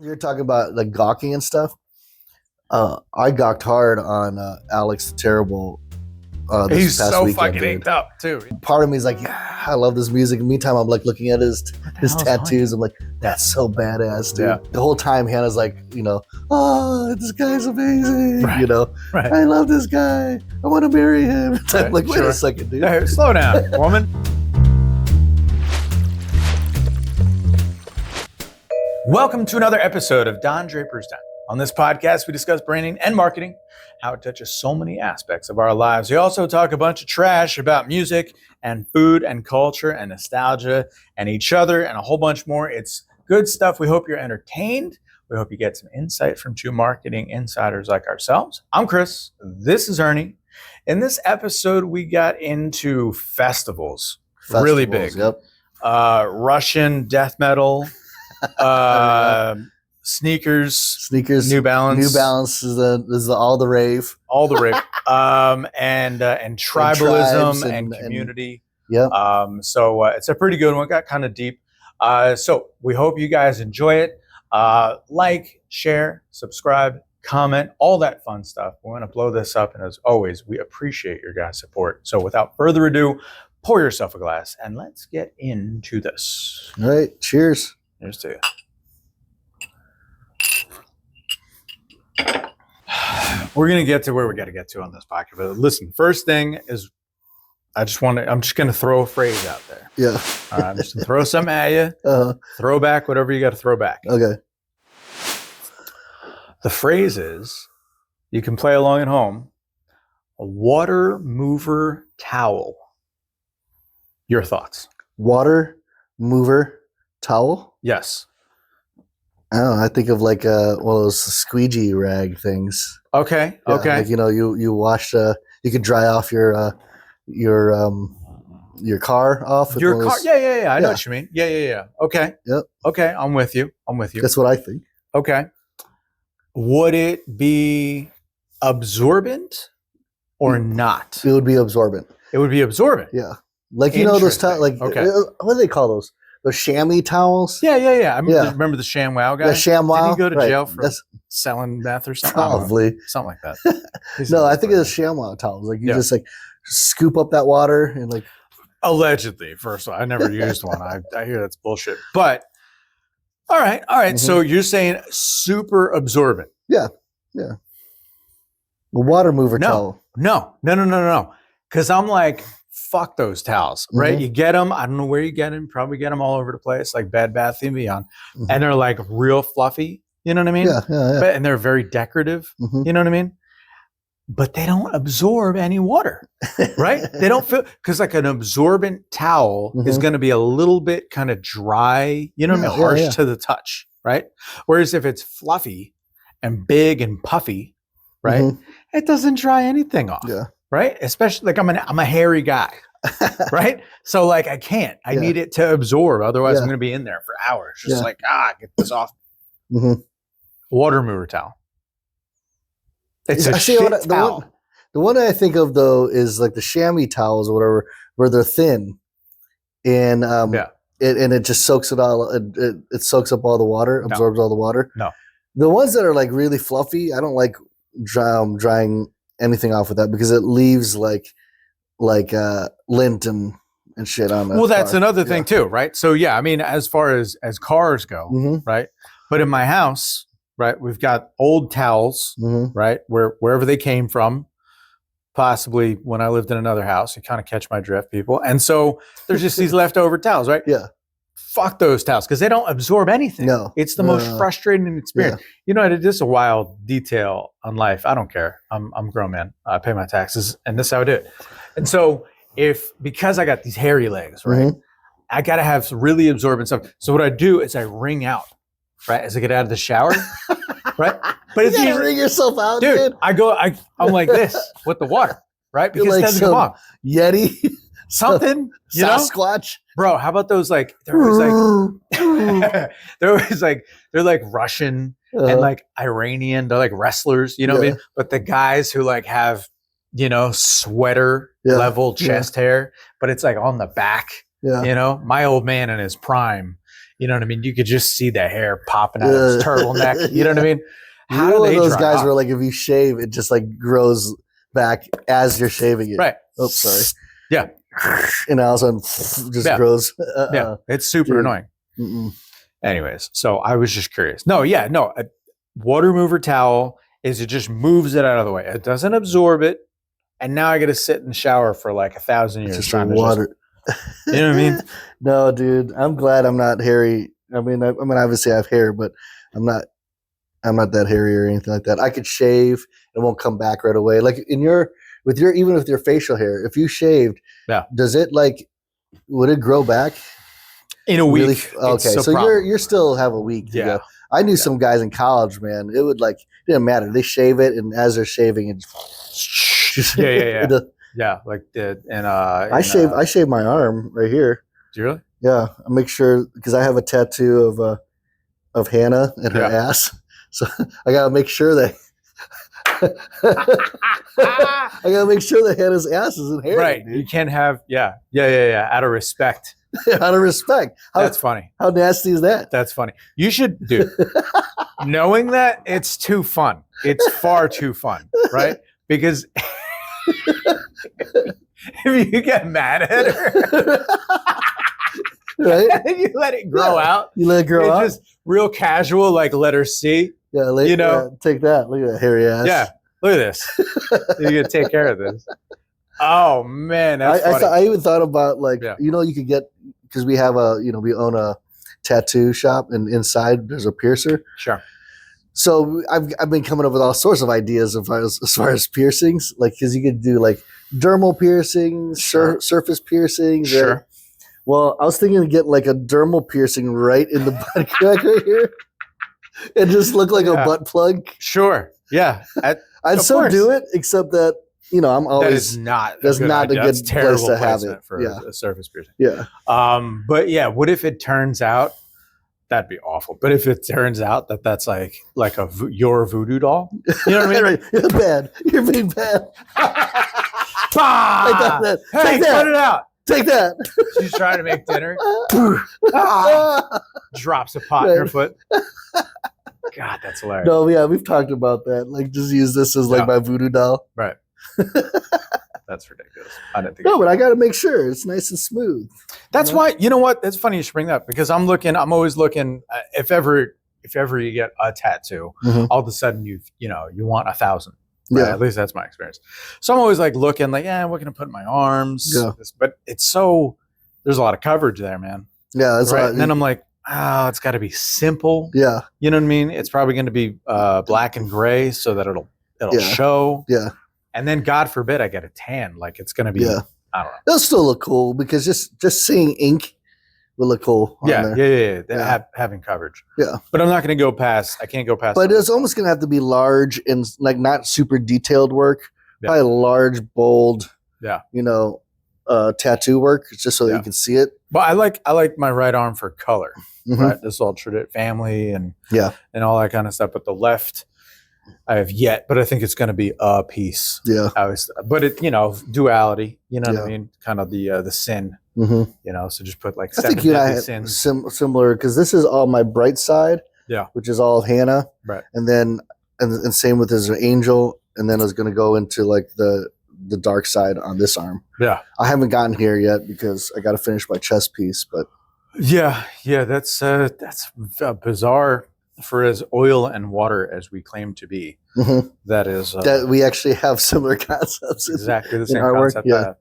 You're talking about like gawking and stuff. I gawked hard on Alex the Terrible this He's past so weekend, fucking dude. inked up too. Part of me is like, yeah, I love this music. Meantime, I'm like looking at his hell's tattoos. I'm like, that's so badass, dude. Yeah. The whole time, Hannah's like, oh, this guy's amazing. Right. Right. I love this guy. I want to marry him. Right, I'm like, wait sure. a second, dude. Hey, slow down, woman. Welcome to another episode of Don Draper's Den. On this podcast, we discuss branding and marketing, how it touches so many aspects of our lives. We also talk a bunch of trash about music and food and culture and nostalgia and each other and a whole bunch more. It's good stuff. We hope you're entertained. We hope you get some insight from two marketing insiders like ourselves. I'm Chris. This is Ernie. In this episode, we got into festivals. Really big. Yep. Russian death metal. Sneakers, New Balance is the all the rave, and tribalism and community. Yep. So it's a pretty good one. Got kind of deep. So we hope you guys enjoy it. Like, share, subscribe, comment, all that fun stuff. We want to blow this up, and as always, we appreciate your guys' support. So without further ado, pour yourself a glass and let's get into this. All right, cheers. Here's to you. We're going to get to where we got to get to on this podcast. But listen, first thing is I'm just going to throw a phrase out there. Yeah. All right, I'm just going to throw something at you. Throw back whatever you got to throw back. Okay. The phrase is, you can play along at home, a water mover towel. Your thoughts? Water mover towel? Yes. I don't know. I think of like one of those squeegee rag things. Okay. Yeah, Okay. Like, you wash you can dry off your car off. With Your one of car. those- Yeah. I know what you mean. Yeah. Okay. Yep. Okay. I'm with you. That's what I think. Okay. Would it be absorbent or not? It would be absorbent. It would be absorbent. Yeah. Like, those towels, like, Okay. what do they call those? Those chamois towels? Yeah. I remember the ShamWow guy. The ShamWow? Did he go to Right. jail for That's selling meth or something? I don't know. probably. Something like that. No, I think it's ShamWow towels. Like, you Yeah. just like scoop up that water and like. Allegedly, first of all, I never used one. I hear that's bullshit. But all right. Mm-hmm. So you're saying super absorbent? Yeah. A water mover towel. No. Because I'm like, fuck those towels, right? Mhm. You get them. I don't know where you get them. Probably get them all over the place, like Bed Bath & Beyond. Mhm. And they're like real fluffy. You know what I mean? Yeah. And they're very decorative. Mhm. You know what I mean? But they don't absorb any water, right? They don't feel, because like an absorbent towel is Mhm. going to be a little bit kind of dry, you know what I mean? Yeah, Harsh yeah. to the touch, right? Whereas if it's fluffy and big and puffy, right? Mhm. It doesn't dry anything off, Yeah. right? Especially like I'm a hairy guy, right? So like I can't. I Yeah. need it to absorb. Otherwise, Yeah. I'm going to be in there for hours. Just Yeah. like, get this off. Mhm. Water mover towel. It's a I see shit what towel. the one I think of though is like the chamois towels or whatever, where they're thin, and Yeah. it just soaks it all. It soaks up all the water, absorbs all the water. No. The ones that are like really fluffy, I don't like drying anything off with that because it leaves like lint and shit on it. Well, that's another thing too, right? So yeah, I mean, as far as cars go, Mm-hmm. right? But in my house, right, we've got old towels, Mm-hmm. right, wherever they came from. Possibly when I lived in another house, you kind of catch my drift, people. And so there's just these leftover towels, right? Yeah. Fuck those towels because they don't absorb anything. No. It's the most frustrating experience. You know, this is a wild detail on life. I don't care. I'm a grown man. I pay my taxes, and this is how I do it. And so because I got these hairy legs, right, Mhm. I got to have some really absorbent stuff. So what I do is I wring out, right, as I get out of the shower, right? But You it's gotta usually, wring yourself out, dude, I'm like this with the water, right? You're Because like it doesn't come some off. Yeti, Something, you know? Sasquatch. Bro, how about those like, they're like Russian and like Iranian, they're like wrestlers, you know what I mean? But the guys who like have, sweater level chest hair, but it's like on the back, my old man in his prime You know what I mean? You could just see the hair popping out of his turtleneck. You know what I mean? How do they those guys off? Where like if you shave, it just like grows back as you're shaving it. Right. Oops, sorry. Yeah. And all of a sudden just grows. Yeah. It's super annoying. Mm-mm. Anyways, so I was just curious. No, a water remover towel is it just moves it out of the way. It doesn't absorb it. And now I got to sit in the shower for like 1,000 years. Just water. You know what I mean? No, dude. I'm glad I'm not hairy. I mean, obviously I have hair, but I'm not that hairy or anything like that. I could shave, it won't come back right away. Like even with your facial hair, if you shaved, does it would it grow back in a week? Really? Okay, so you're still have a week to go. I knew some guys in college, man. It would it didn't matter. They shave it, and as they're shaving, it. I shave my arm right here. Do you really? Yeah, I make sure because I have a tattoo of Hannah and her ass, so I gotta make sure that Hannah's ass isn't hairy. Right, dude. You can't have out of respect. Out of respect. That's funny. How nasty is that? That's funny. You should, dude. Knowing that, it's too fun. It's far too fun, right? Because if you get mad at her, right? And you let it grow out. You let it grow out. Just real casual, like let her see. Yeah, take that. Look at that hairy ass. Yeah, look at this. You're gonna take care of this. Oh man, that's funny. I even thought about you could get because we have we own a tattoo shop and inside there's a piercer. Sure. So I've been coming up with all sorts of ideas as far as piercings, because you could do dermal piercings, surface piercings. Sure. Well, I was thinking of getting a dermal piercing right in the butt crack right here, and just look like a butt plug. Sure. Yeah. I'd still do it, except that. I'm always that's not a good place to have it for a surface piercing. Yeah. But yeah, what if it turns out that'd be awful? But if it turns out that that's your voodoo doll, you know what I mean? Right. You're bad. You're being bad. Hey, put it out. Take that. She's trying to make dinner. Drops a pot in her foot. God, that's hilarious. No, yeah, we've talked about that. Just use this as my voodoo doll. Right. That's ridiculous. I didn't think. No, but I got to make sure it's nice and smooth. That's why. You know what? That's funny you should bring that up because I'm always looking. If ever you get a tattoo, all of a sudden you want 1,000. Right? Yeah. At least that's my experience. So I'm always looking what can I put in my arms? Yeah. But there's a lot of coverage there, man. Yeah, that's right. And then I'm it's got to be simple. Yeah. You know what I mean? It's probably going to be black and gray so that it'll show. Yeah. And then God forbid I get a tan. It's going to be, I don't know. It'll still look cool because just seeing ink will look cool. Yeah. Having coverage. Yeah. But I'm not going to go past, I can't go past. But it's almost going to have to be large and not super detailed work. Yeah. Probably large, bold, tattoo work just so that you can see it. But I like my right arm for color. Right. This is all family and all that kind of stuff. But the left, I have yet, but I think it's going to be a piece. Yeah. But it, duality, what I mean? Kind of the sin, so just put I think you and I had similar because this is all my bright side. Yeah. Which is all Hannah. Right. And then, and same with his angel. And then I was going to go into the dark side on this arm. Yeah. I haven't gotten here yet because I got to finish my chest piece, but. Yeah. That's bizarre. For as oil and water as we claim to be, that is that we actually have similar concepts. Exactly the same concept. Yeah,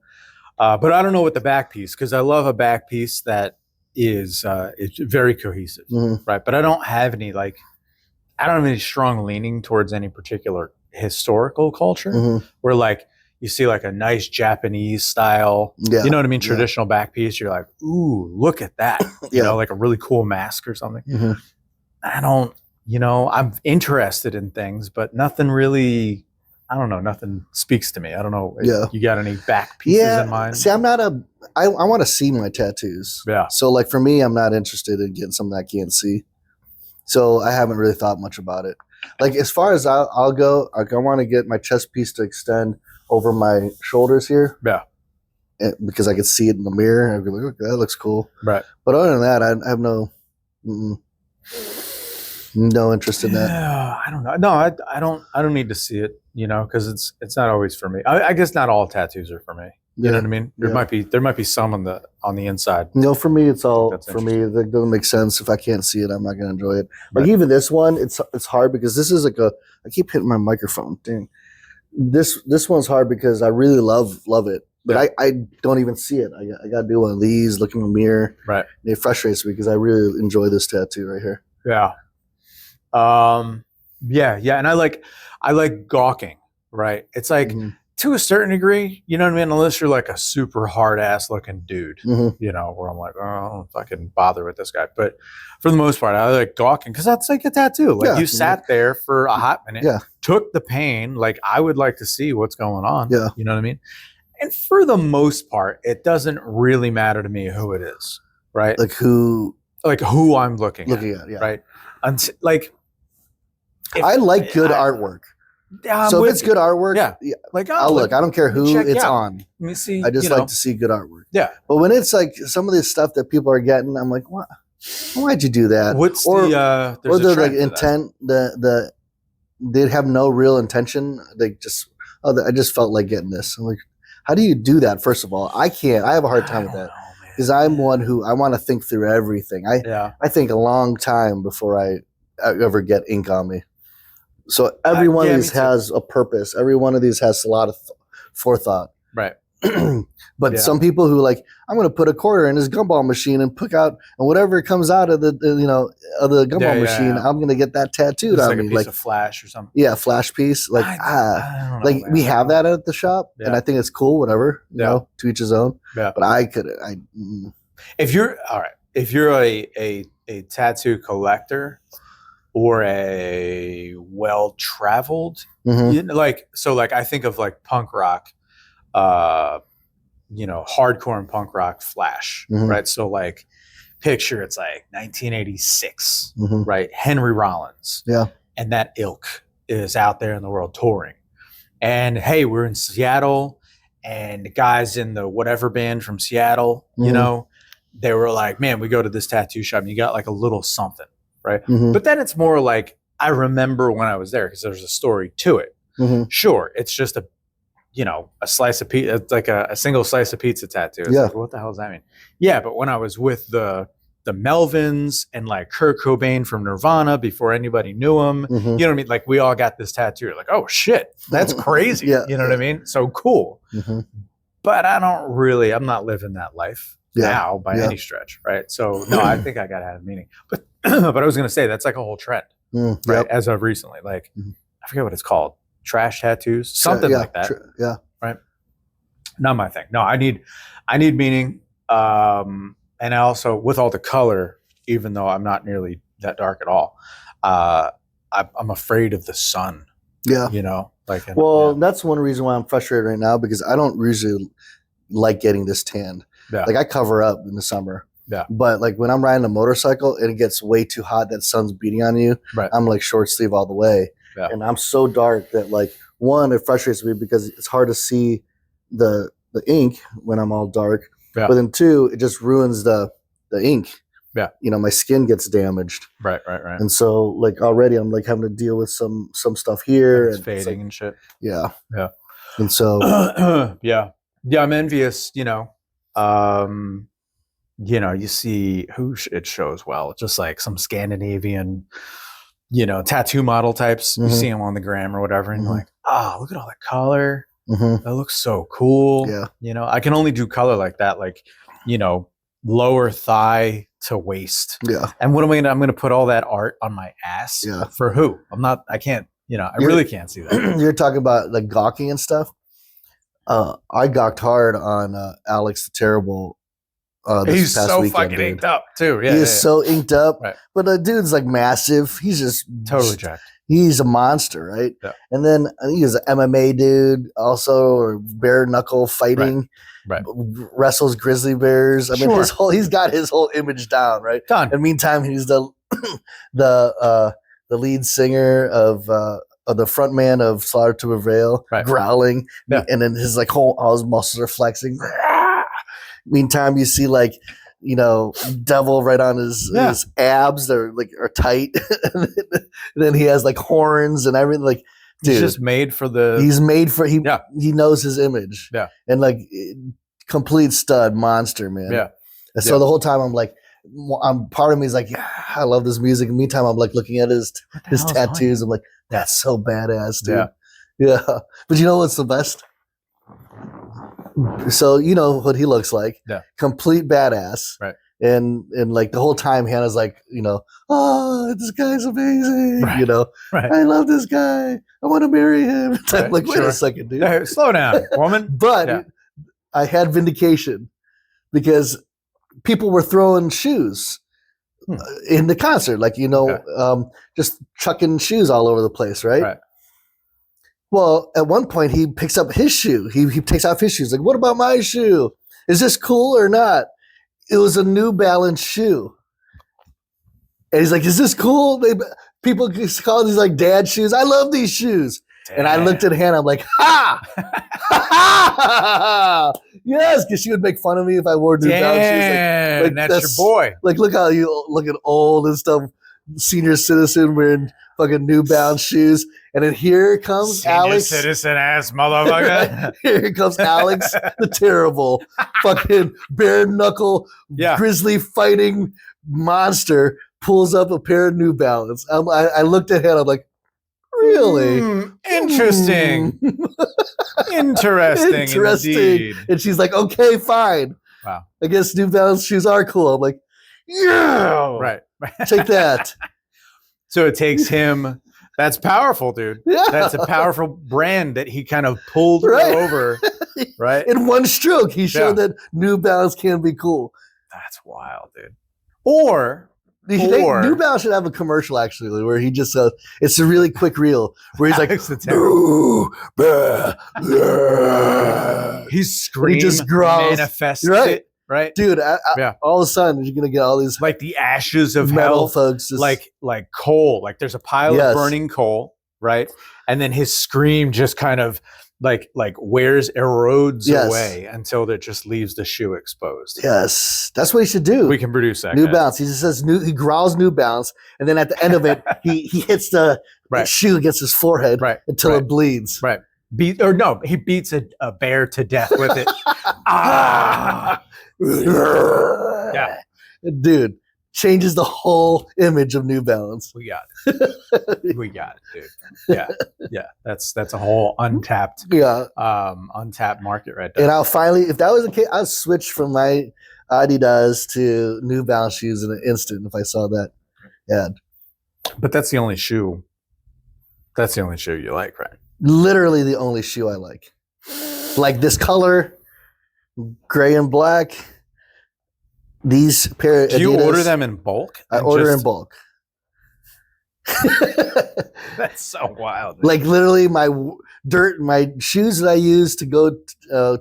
but I don't know what the back piece because I love a back piece that is it's very cohesive, right? But I don't have any strong leaning towards any particular historical culture where you see a nice Japanese style, you know what I mean, traditional back piece. You're ooh, look at that, you know, a really cool mask or something. I don't, I'm interested in things, but nothing really, I don't know, nothing speaks to me. I don't know. Yeah. You got any back pieces in mind? See, I'm not I want to see my tattoos. Yeah. So for me, I'm not interested in getting something I can't see. So I haven't really thought much about it. As far as I'll go, I want to get my chest piece to extend over my shoulders here. Yeah. Because I can see it in the mirror. I'd be okay, that looks cool. Right. But other than that, I have no Mm-mm. No interest in that. Yeah, I don't know. No, I don't need to see it, because it's not always for me. I guess not all tattoos are for me. You know what I mean? There might be some on the inside. For me, it's all That's for me. That doesn't make sense. If I can't see it, I'm not gonna enjoy it. Like Right. even this one, it's hard because this is like I keep hitting my microphone. Dang. This one's hard because I really love it, but I don't even see it. I got to do one of these, look in the mirror. Right. And it frustrates me because I really enjoy this tattoo right here. Yeah. Yeah, and I like gawking, right? It's like to a certain degree, you know what I mean? Unless you're like a super hard ass looking dude, where I'm like, oh, I don't fucking bother with this guy. But for the most part, I like gawking because that's like a tattoo. Like you sat there for a hot minute, took the pain. Like I would like to see what's going on. Yeah. You know what I mean? And for the most part, it doesn't really matter to me who it is, right? Like who I'm looking at, yeah. right? Like I like good artwork. So if it's good artwork, like I'll look. I don't care who it's on. Let me see. I just like to see good artwork. Yeah. But when it's like some of this stuff that people are getting, I'm like, what? Why'd you do that? What's or the like intent? They'd have no real intention. They just I just felt like getting this. I'm like, how do you do that? First of all, I can't. I have a hard time with that because I'm one who I want to think through everything. I think a long time before I ever get ink on me. So every one of these has a purpose. Every one of these has a lot of forethought. Right. But some people who like, I'm going to put a quarter in this gumball machine and pick out, and whatever comes out of the gumball machine, I'm going to get that tattooed on like me. A piece of flash or something. Yeah, flash piece. Like I don't know, like man. We have that at the shop, and I think it's cool. Whatever, you know, to each his own. Yeah. But I could. If you're a tattoo collector or a well-traveled, I think of like punk rock, hardcore and punk rock flash, right? So like picture it's like 1986, right? Henry Rollins. Yeah. And that ilk is out there in the world touring. And hey, we're in Seattle and the guys in the whatever band from Seattle, they were like, man, we go to this tattoo shop and you got like a little something. Right. But then it's more like, I remember when I was there because there's a story to it. Sure. It's just a slice of pizza. It's like a single slice of pizza tattoo. It's like, what the hell does that mean? Yeah. But when I was with the Melvins and like Kurt Cobain from Nirvana before anybody knew him, you know what I mean? Like we all got this tattoo. Like, oh shit, that's crazy. You know what I mean? So cool. But I'm not living that life. Now by any stretch, right? So no, I think I got to have a meaning. But but I was going to say that's like a whole trend, right? As of recently, like I forget what it's called, trash tattoos, something like that. Right. Not my thing. No, I need meaning, and I also with all the color, even though I'm not nearly that dark at all, I'm afraid of the sun. Yeah, that's one reason why I'm frustrated right now because I don't usually like getting this tanned. Yeah. Like I cover up in the summer. Yeah. But like when I'm riding a motorcycle and it gets way too hot, that sun's beating on you. Right. I'm like short sleeve all the way. Yeah. And I'm so dark that like one, it frustrates me because it's hard to see the ink when I'm all dark. Yeah. But then two, it just ruins the ink. Yeah. My skin gets damaged. Right. And so like already I'm like having to deal with some stuff here. It's fading and shit. Yeah. Yeah. And so yeah, I'm envious, you see who it shows well, just like some Scandinavian, tattoo model types. You see them on the gram or whatever, and you're like, look at all that color. That looks so cool. Yeah. I can only do color like that, like, lower thigh to waist. Yeah. And what am I I'm gonna put all that art on my ass? Yeah. For who? I can't, I really can't see that. You're talking about like gawking and stuff. I gawked hard on Alex the Terrible. He's so fucking inked up too. Yeah, he is so inked up. Right. But the dude's like massive. He's just totally jacked. He's a monster, right? Yeah. And then I think he's an MMA dude, also, or bare knuckle fighting. Right. Wrestles grizzly bears. I mean, he's got his whole image down, right? Done. And meantime, he's the lead singer of the front man of Slaughter to Prevail, growling, and then his like all his muscles are flexing. Meantime, you see like devil right on his abs that are tight. And then he has like horns and everything. Like, dude, he's just made for the. He's made for he knows his image. Yeah, and like complete stud monster, man. Yeah. And so the whole time I'm like, part of me is like, yeah, I love this music. In the meantime, I'm like looking at his tattoos. I'm like, that's so badass, dude. Yeah. But you know what's the best? So you know what he looks like. Yeah. Complete badass. Right. And like the whole time Hannah's like, oh, this guy's amazing. Right. Right. I love this guy. I want to marry him. Right. I'm like, wait a second, dude. Hey, slow down, woman. But I had vindication because people were throwing shoes in the concert, like, just chucking shoes all over the place, right? Well, at one point he picks up his shoe. He takes off his shoes. Like, what about my shoe? Is this cool or not? It was a New Balance shoe. And he's like, is this cool? People call these like dad shoes. I love these shoes. Damn. And I looked at Hannah. I'm like, ha! Ha! Yes, because she would make fun of me if I wore New Balance shoes. Like that's your boy. Like, look how you looking old and stuff. Senior citizen wearing fucking New Balance shoes. And then here comes Alex. Citizen ass motherfucker. Here comes Alex, the terrible fucking bare knuckle grizzly fighting monster, pulls up a pair of New Balance. I looked at him. I'm like, really? Interesting. Interesting. Indeed. And she's like, okay, fine. Wow. I guess New Balance shoes are cool. I'm like, yeah. Right. Take that. So it takes him. That's powerful, dude. Yeah. That's a powerful brand that he kind of pulled over, right? In one stroke, he showed that New Balance can be cool. That's wild, dude. Or New Balance should have a commercial actually where he just it's a really quick reel where he's like, he's screaming, he just growls, manifests it. Right, dude. All of a sudden, you're gonna get all these like the ashes of metal hell, folks, just, like coal. Like there's a pile of burning coal, right? And then his scream just kind of like erodes away until it just leaves the shoe exposed. Yes, that's what he should do. We can produce that. New Balance. He just says he growls New Balance, and then at the end of it, he hits the shoe against his forehead until it bleeds. Right. He beats a bear to death with it. Yeah, dude, changes the whole image of New Balance. We got it. We got it, dude. Yeah. That's a whole untapped market right there. And I'll finally, if that was the case, I'll switch from my Adidas to New Balance shoes in an instant if I saw that ad. But that's the only shoe. That's the only shoe you like, right? Literally the only shoe I like. Like this color, gray and black. These pair of Adidas. Do you order them in bulk? I order in bulk. That's so wild. Dude. Like literally my shoes that I use to go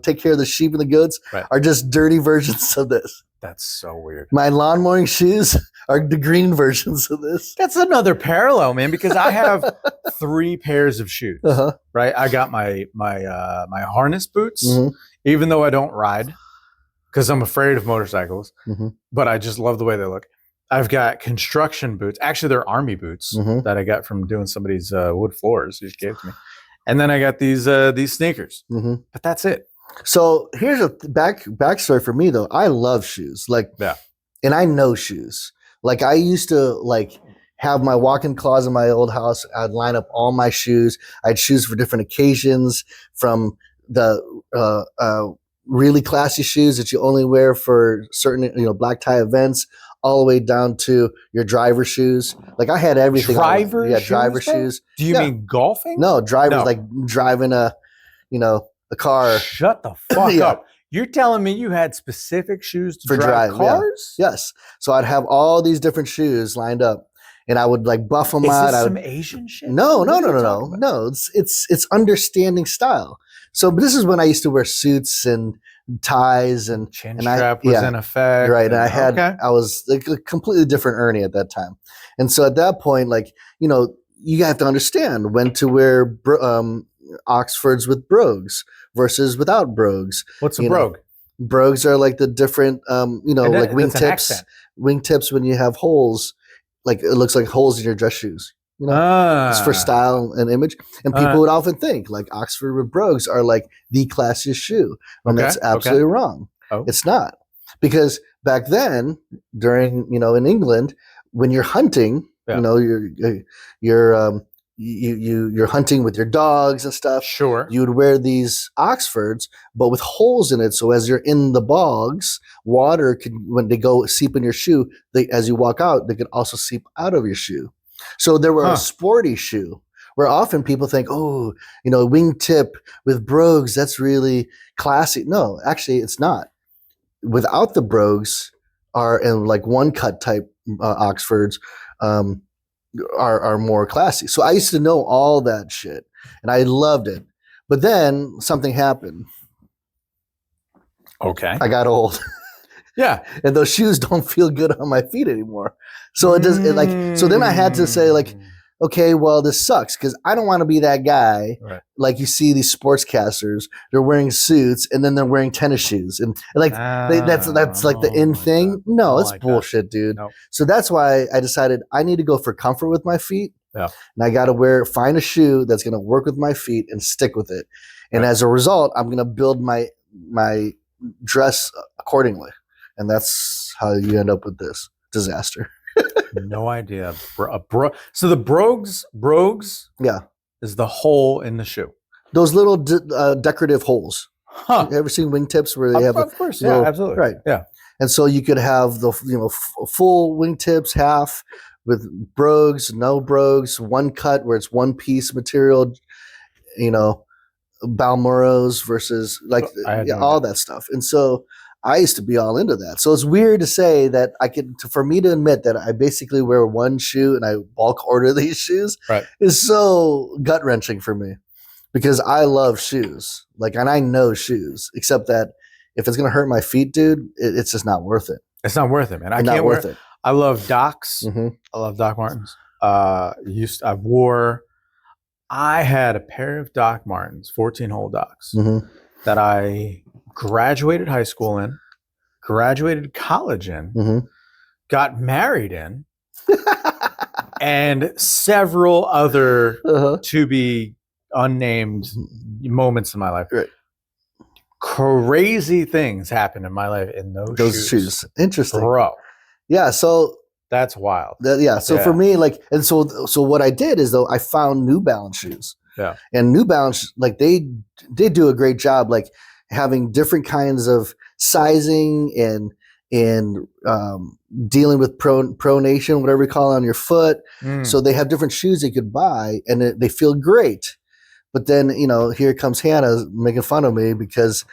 take care of the sheep and the goats are just dirty versions of this. That's so weird. My lawn mowing shoes are the green versions of this. That's another parallel, man, because I have 3 pairs of shoes, right? I got my harness boots, even though I don't ride because I'm afraid of motorcycles, but I just love the way they look. I've got construction boots. Actually, they're army boots that I got from doing somebody's wood floors. He just gave to me. And then I got these sneakers, but that's it. So here's a backstory for me though. I love shoes, and I know shoes. Like I used to have my walk-in closet in my old house. I'd line up all my shoes. I had shoes for different occasions, from the really classy shoes that you only wear for certain black tie events, all the way down to your driver shoes. Like I had everything. Driver shoes. Do you mean golfing? No, drivers like driving a car. Shut the fuck up. You're telling me you had specific shoes to drive cars? Yeah. Yes. So I'd have all these different shoes lined up, and I would buff them out. Is this some Asian shit? No. It's understanding style. So, but this is when I used to wear suits and ties and chin strap was in effect. Right. And I was a completely different Ernie at that time. And so at that point, you have to understand when to wear Oxfords with brogues versus without brogues. What's a brogue? Brogues are like the different, like It's an accent. wingtips when you have holes, like it looks like holes in your dress shoes. It's for Ah, style and image. And people would often think like Oxford with brogues are like the classiest shoe, when that's absolutely wrong. Oh. It's not, because back then, during in England, when you're hunting, you're hunting with your dogs and stuff. Sure. You would wear these Oxfords, but with holes in it. So as you're in the bogs, water could, when they go seep in your shoe, as you walk out, they could also seep out of your shoe. So they were a sporty shoe, where often people think, oh, wingtip with brogues, that's really classy. No, actually, it's not. Without the brogues, are in like one cut type Oxfords, are more classy. So I used to know all that shit, and I loved it. But then something happened. Okay. I got old. Yeah. And those shoes don't feel good on my feet anymore. So it does so then I had to say like, okay, well, this sucks, because I don't want to be that guy. Right. Like you see these sportscasters, they're wearing suits and then they're wearing tennis shoes, and like that's like the in thing. No, it's bullshit, dude. Nope. So that's why I decided I need to go for comfort with my feet. Yeah. And I got to find a shoe that's going to work with my feet and stick with it. And as a result, I'm going to build my dress accordingly. And that's how you end up with this disaster. No idea. So the brogues Yeah. is the hole in the shoe. Those little decorative holes. Huh. You ever seen wingtips where they have? Of course, little, yeah, absolutely. Right. Yeah. And so you could have the full wingtips, half with brogues, no brogues, one cut where it's one piece material, Balmoros versus all that stuff. And so I used to be all into that. So it's weird to say that for me to admit that I basically wear one shoe and I bulk order these shoes is so gut wrenching for me, because I love shoes. And I know shoes, except that if it's going to hurt my feet, dude, it's just not worth it. It's not worth it, man. I can't wear it. I love Docs. Mm-hmm. I love Doc Martens. I had a pair of Doc Martens, 14-hole Docs, that I graduated high school in, graduated college in, got married in, and several other to be unnamed moments in my life. Right. Crazy things happen in my life in those shoes. Interesting, bro. Yeah, so that's wild. For me, and so what I did is, though, I found New Balance shoes. Yeah. And New Balance, they do a great job, having different kinds of sizing and dealing with pronation, whatever you call it, on your foot. So they have different shoes you could buy, and they feel great. But then, here comes Hannah making fun of me because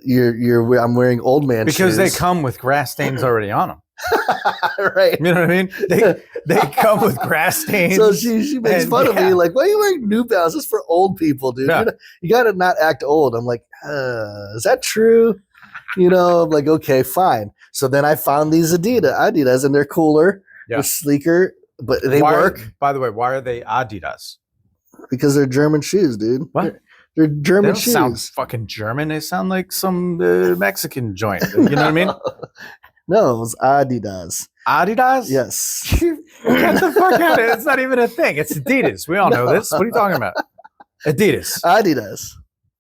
I'm wearing old man shoes. Because they come with grass stains already on them. Right. You know what I mean? They come with grass stains. So she makes fun of me, like, why are you wearing New Balance? This is for old people, dude. Yeah. You got to not act old. I'm like, is that true? I'm like, okay, fine. So then I found these Adidas, and they're cooler, they're sleeker, but they work. By the way, why are they Adidas? Because they're German shoes, dude. What? They're German shoes. They don't sound fucking German. They sound like some Mexican joint. You know what I mean? No, it's Adidas. Adidas? Yes. Get the fuck out of it. It's not even a thing. It's Adidas. We all know this. What are you talking about? Adidas. Adidas.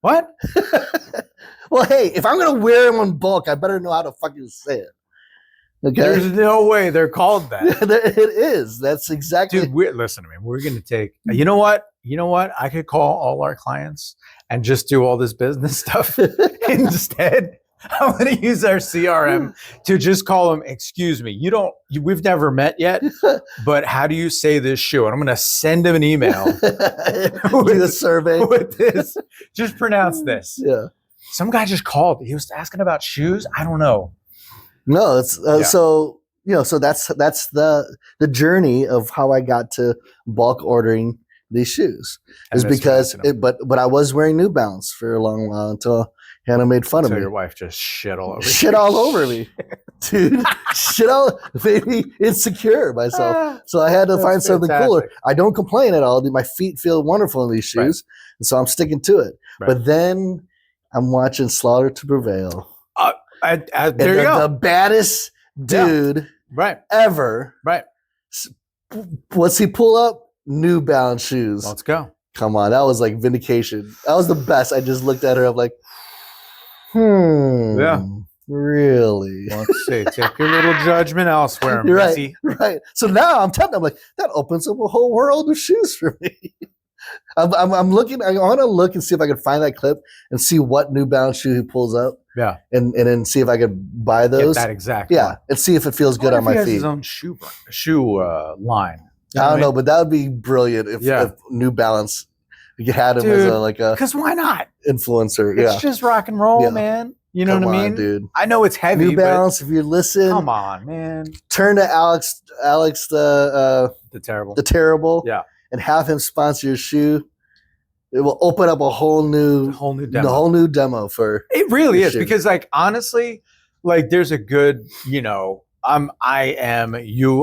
What? Well, hey, if I'm going to wear them in bulk, I better know how to fucking say it. Okay? There's no way they're called that. It is. That's exactly. Dude, listen to me. We're going to take. You know what? I could call all our clients and just do all this business stuff instead. I'm going to use our CRM to just call them. Excuse me. We've never met yet, but how do you say this shoe? And I'm going to send them an email with a survey with this. Just pronounce this. Yeah. Some guy just called. He was asking about shoes. I don't know. No, it's so so that's the journey of how I got to bulk ordering these shoes, is because but I was wearing New Balance for a long while until Hannah made fun of me. So your wife just shit all over you. Shit all over me, dude. Shit all, baby, insecure myself. So I had to find something cooler. I don't complain at all. My feet feel wonderful in these shoes, and so I'm sticking to it. Right. But then I'm watching Slaughter to Prevail. There you go. The baddest dude Right. ever. Right. What's he pull up? New Balance shoes. Let's go. Come on, that was like vindication. That was the best. I just looked at her. I'm like, Yeah. Really? Let's see. Take your little judgment elsewhere, You're Missy. right. So now I'm tempted. I'm like, that opens up a whole world of shoes for me. I'm looking. I want to look and see if I can find that clip and see what New Balance shoe he pulls up. Yeah. And then see if I could buy those. Get that exact. Yeah, one. and see if it feels good on my He has feet. his own shoe line. You I don't know, what but that would be brilliant if New Balance had him Dude, as a because why not? influencer. It's just rock and roll, man. You know Come what I mean, on, dude. I know it's heavy. New Balance, if you listen, come on, man. Turn to Alex the terrible, yeah, and have him sponsor your shoe. It will open up a whole new demo for it. Really is shoe. because, like, honestly, like, there's a good, you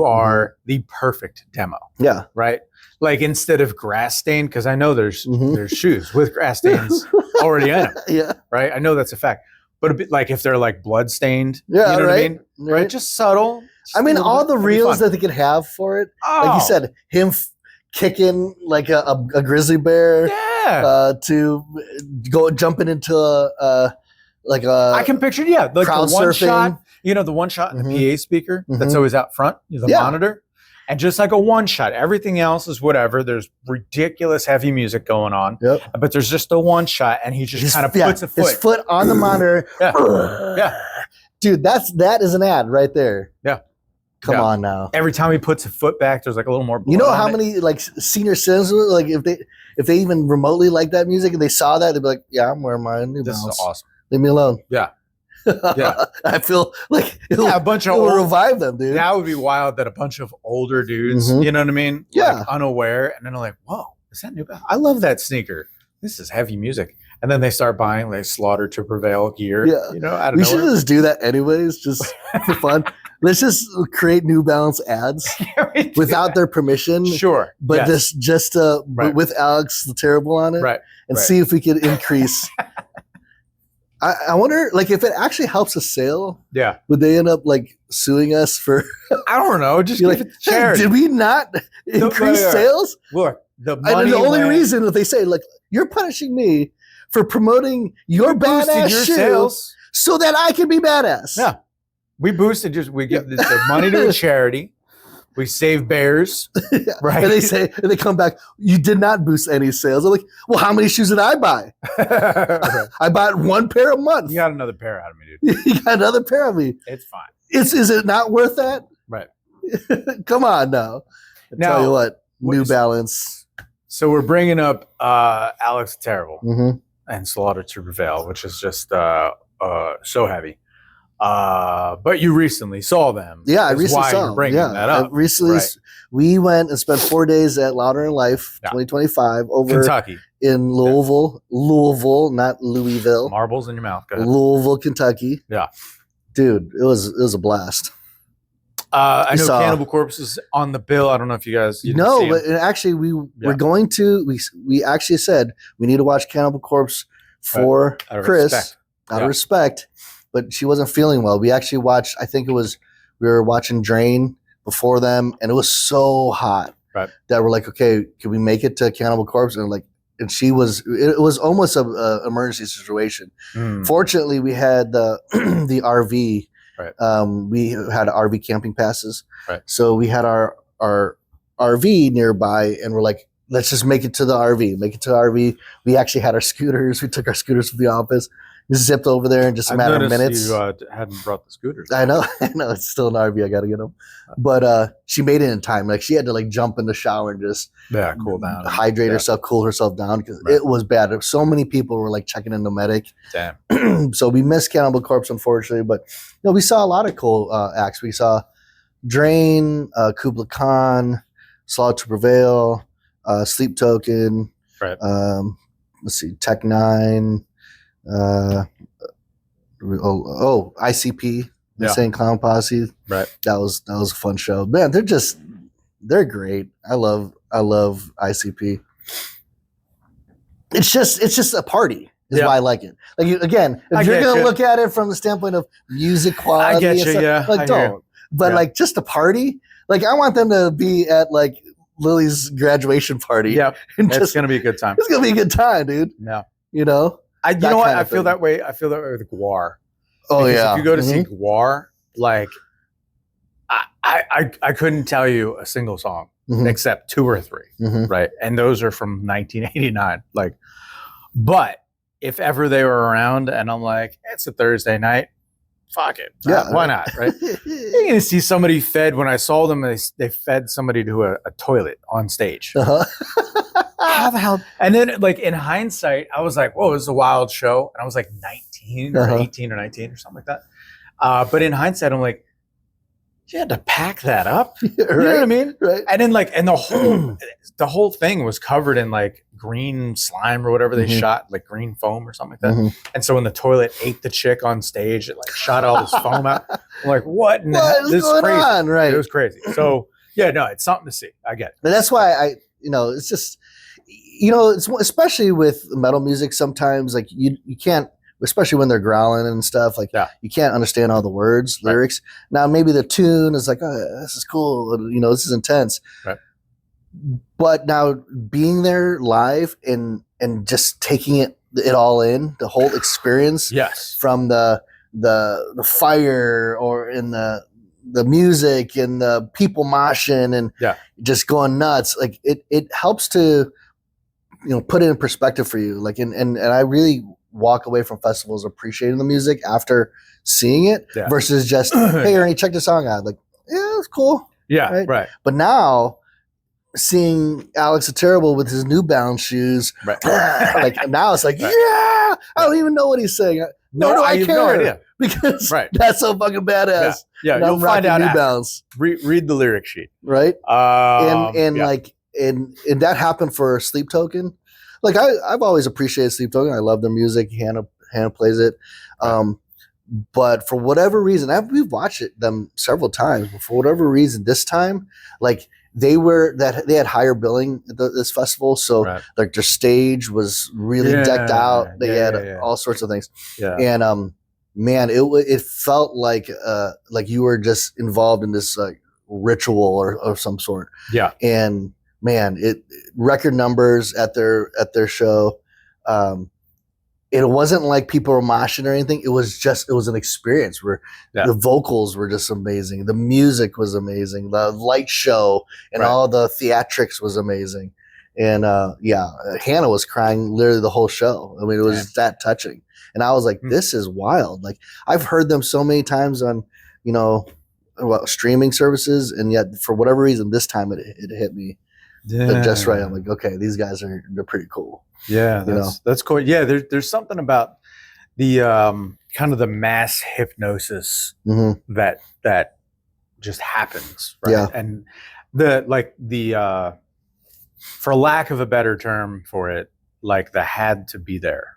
are the perfect demo. Yeah, right. Like, instead of grass stain, because I know there's shoes with grass stains already in them. Yeah, right. I know that's a fact. But a bit like if they're like blood stained, yeah, you know what I right? mean? Right. Just subtle. Just I mean, all the reels that they could have for it, like you said, him kicking like a grizzly bear, to go jumping into I can picture, like the one surfing. shot, the one shot in the PA speaker that's always out front, the monitor, and just like a one shot. Everything else is whatever. There's ridiculous heavy music going on, but there's just a one shot, and he just kind of puts his foot on the monitor. Yeah, dude, that is an ad right there. Yeah. Come on now. Every time he puts a foot back, there's like a little more blood. You know how many like senior citizens, like if they even remotely like that music and they saw that, they'd be like, yeah, I'm wearing my New Balance. This is awesome. Leave me alone. Yeah. Yeah. I feel like a bunch of will revive them, dude. That would be wild that a bunch of older dudes, you know what I mean? Yeah. Like, unaware, and then they're like, whoa, is that New Balance? I love that sneaker. This is heavy music. And then they start buying like Slaughter to Prevail gear. Yeah. Out of we nowhere. should just do that anyways, just for fun. Let's just create New Balance ads without their permission. Sure. But but with Alex the Terrible on it. Right. And see if we could increase. I wonder, like, if it actually helps a sale. Yeah. Would they end up like suing us for? I don't know. Just give it to charity. Did we not increase sales? Look, the money. The only reason that they say, like, you're punishing me for promoting your badass shoe sales so that I can be badass. Yeah. We boosted. We give the money to a charity. We save bears, right? And they come back. You did not boost any sales. I'm like, well, how many shoes did I buy? I bought one pair a month. You got another pair out of me, dude. You got another pair of me. It's fine. Is it not worth that? Right. Come on now. Tell you what, New Balance. So we're bringing up Alex Terrible and Slaughter to Prevail, which is just so heavy. But you recently saw them. Yeah, I recently saw them. Bringing that up. We went and spent 4 days at Louder in Life 2025 over Kentucky in Louisville, not Louisville. Marbles in your mouth. Go ahead. Louisville, Kentucky. Yeah, dude, it was a blast. I know Cannibal Corpse is on the bill. I don't know if you guys. But actually we're going to. We actually said we need to watch Cannibal Corpse for Chris out of respect. But she wasn't feeling well. We actually watched, we were watching Drain before them, and it was so hot that we're like, okay, can we make it to Cannibal Corpse? And it was almost an emergency situation. Fortunately, we had the RV. We had RV camping passes. So we had our RV nearby, and we're like, let's just make it to the RV. We actually had our scooters. We took our scooters from the office. Just zipped over there in just a matter of minutes. You hadn't brought the scooters. I know. It's still an RV. I got to get them. But she made it in time. Like, she had to like jump in the shower and just cool down, hydrate herself, cool herself down, because it was bad. So many people were like checking in the medic. Damn. So we missed Cannibal Corpse, unfortunately. But we saw a lot of cool acts. We saw Drain, Kubla Khan, Slaughter to Prevail, Sleep Token. Let's see, Tech 9. ICP, Insane Clown Posse. That was a fun show. Man, they're great. I love ICP. It's just a party. is why I like it. Like again, if you're gonna look at it from the standpoint of music quality, I get you. stuff, Yeah, like don't. But like just a party, like I want them to be at like Lily's graduation party. Yeah, it's gonna be a good time. It's gonna be a good time, dude. Yeah, you know. You know what? I feel that way. I feel that way with Guar. Oh because yeah. if you go to see Guar, like I couldn't tell you a single song except 2 or 3, right? And those are from 1989. Like, but if ever they were around, and I'm like, it's a Thursday night, fuck it, why not, right? You're gonna see somebody fed. When I saw them, they fed somebody to a toilet on stage. How the hell? And then, like in hindsight, I was like, "Whoa, this is a wild show," and I was like 19 or 18 or 19 or something like that. But in hindsight, I'm like, you had to pack that up. You know what I mean? Right. And then and the whole thing was covered in like green slime or whatever they shot, like green foam or something like that. And so when the toilet ate the chick on stage, it like shot all this foam out. I'm like, what? What is going on? Right. It was crazy. So yeah, no, it's something to see. I get it. But that's why it's just, it's especially with metal music. Sometimes like you can't. Especially when they're growling and stuff, like you can't understand all the words, lyrics. Now maybe the tune is like, oh, this is cool, this is intense. Right. But now being there live and just taking it all in, the whole experience, from the fire or in the music and the people moshing and just going nuts, like it helps to put it in perspective for you. Like and I really walk away from festivals appreciating the music after seeing it versus just, hey, Ernie, check the song out. Like, yeah, it's cool. Yeah, right. But now seeing Alex the Terrible with his New Balance shoes, like now it's like, I don't even know what he's saying. Nor do I care. No idea. Because that's so fucking badass. Yeah, you'll find out New after. Balance. Read the lyric sheet. Right? And that happened for Sleep Token. Like I've always appreciated Sleep Token. I love their music. Hannah plays it. But for whatever reason, we've watched them several times. But for whatever reason, this time, like they had higher billing at this festival, so like their stage was really decked out. They had all sorts of things. Yeah. And man, it felt like you were just involved in this like ritual or some sort. Yeah. And man, record numbers at their show. It wasn't like people were moshing or anything. It was an experience where the vocals were just amazing. The music was amazing. The light show and all the theatrics was amazing. And Hannah was crying literally the whole show. I mean, it was that touching. And I was like, this is wild. Like I've heard them so many times on, streaming services. And yet for whatever reason, this time it hit me. Just right. I'm like, okay, these guys they're pretty cool. Yeah, that's cool. Yeah, there's something about the kind of the mass hypnosis that just happens, right? Yeah. And the for lack of a better term for it, like the had to be there.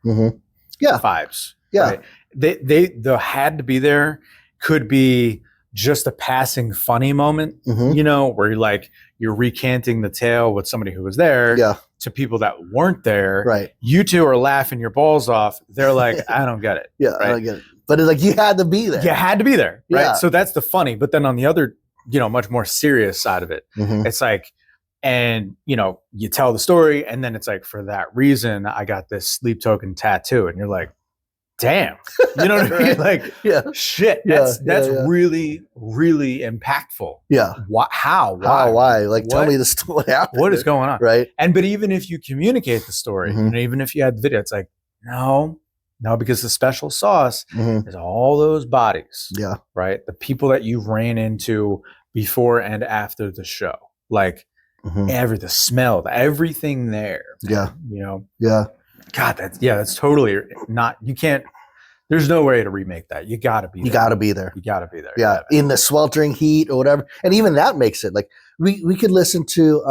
Vibes. Yeah. Right? The had to be there could be just a passing funny moment, where you're recanting the tale with somebody who was there to people that weren't there. Right. You two are laughing your balls off. They're like, I don't get it. Yeah, right? I don't get it. But it's like you had to be there. You had to be there. Right. Yeah. So that's the funny. But then on the other, much more serious side of it, it's like, and you tell the story, and then it's like, for that reason, I got this Sleep Token tattoo, and you're like, damn, you know what I mean? Like, shit, that's really, really impactful. Yeah. How? Why? Like, tell me this. What happened? What is going on? Right. But even if you communicate the story, even if you had the video, it's like, no, because the special sauce is all those bodies. Yeah. Right. The people that you ran into before and after the show, like the smell, everything there. Yeah. Yeah. God, that's totally not. You can't. There's no way to remake that. You got to be. You got to be there. You got to be there. Yeah, in the sweltering heat or whatever, and even that makes it like we could listen to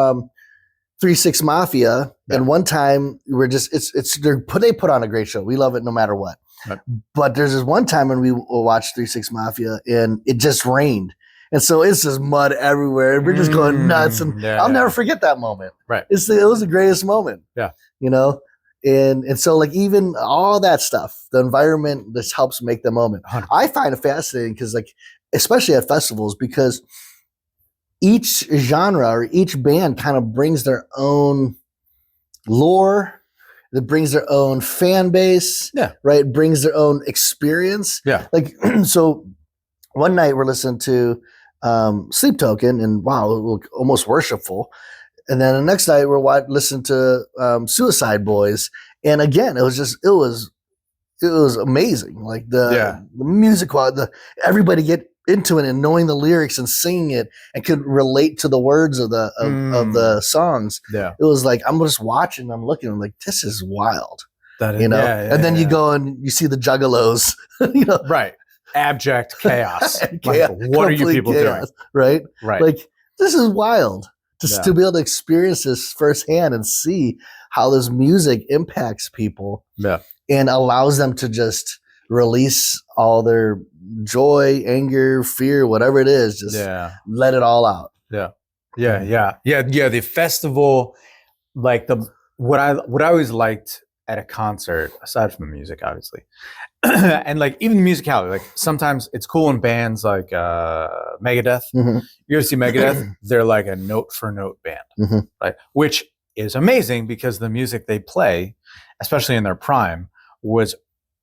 3-6 Mafia, and one time we're just they put on a great show. We love it no matter what. Right. But there's this one time when we watched 3-6 Mafia, and it just rained. And so it's just mud everywhere, and we're just going nuts. And I'll never forget that moment. Right. It was the greatest moment. Yeah. And so like even all that stuff, the environment just helps make the moment. 100%. I find it fascinating because like especially at festivals, because each genre or each band kind of brings their own lore, that brings their own fan base, right? Brings their own experience. Yeah. Like so one night we're listening to Sleep Token, and wow, it looked almost worshipful. And then the next night we're listening to Suicide Boys, and again it was amazing. Like the music, everybody get into it and knowing the lyrics and singing it and could relate to the words of the songs. Yeah, it was like I'm just watching, I'm looking, I'm like, this is wild. That is, you know, and then you go and you see the Juggalos, right? Abject chaos. Like, what are you people doing? Right. Like this is wild to be able to experience this firsthand and see how this music impacts people. Yeah. And allows them to just release all their joy, anger, fear, whatever it is. Just let it all out. Yeah. The festival, like what I always liked at a concert, aside from the music, obviously, and like even the musicality, like sometimes it's cool in bands like Megadeth. Mm-hmm. You ever see Megadeth? They're like a note for note band, right? Which is amazing because the music they play, especially in their prime, was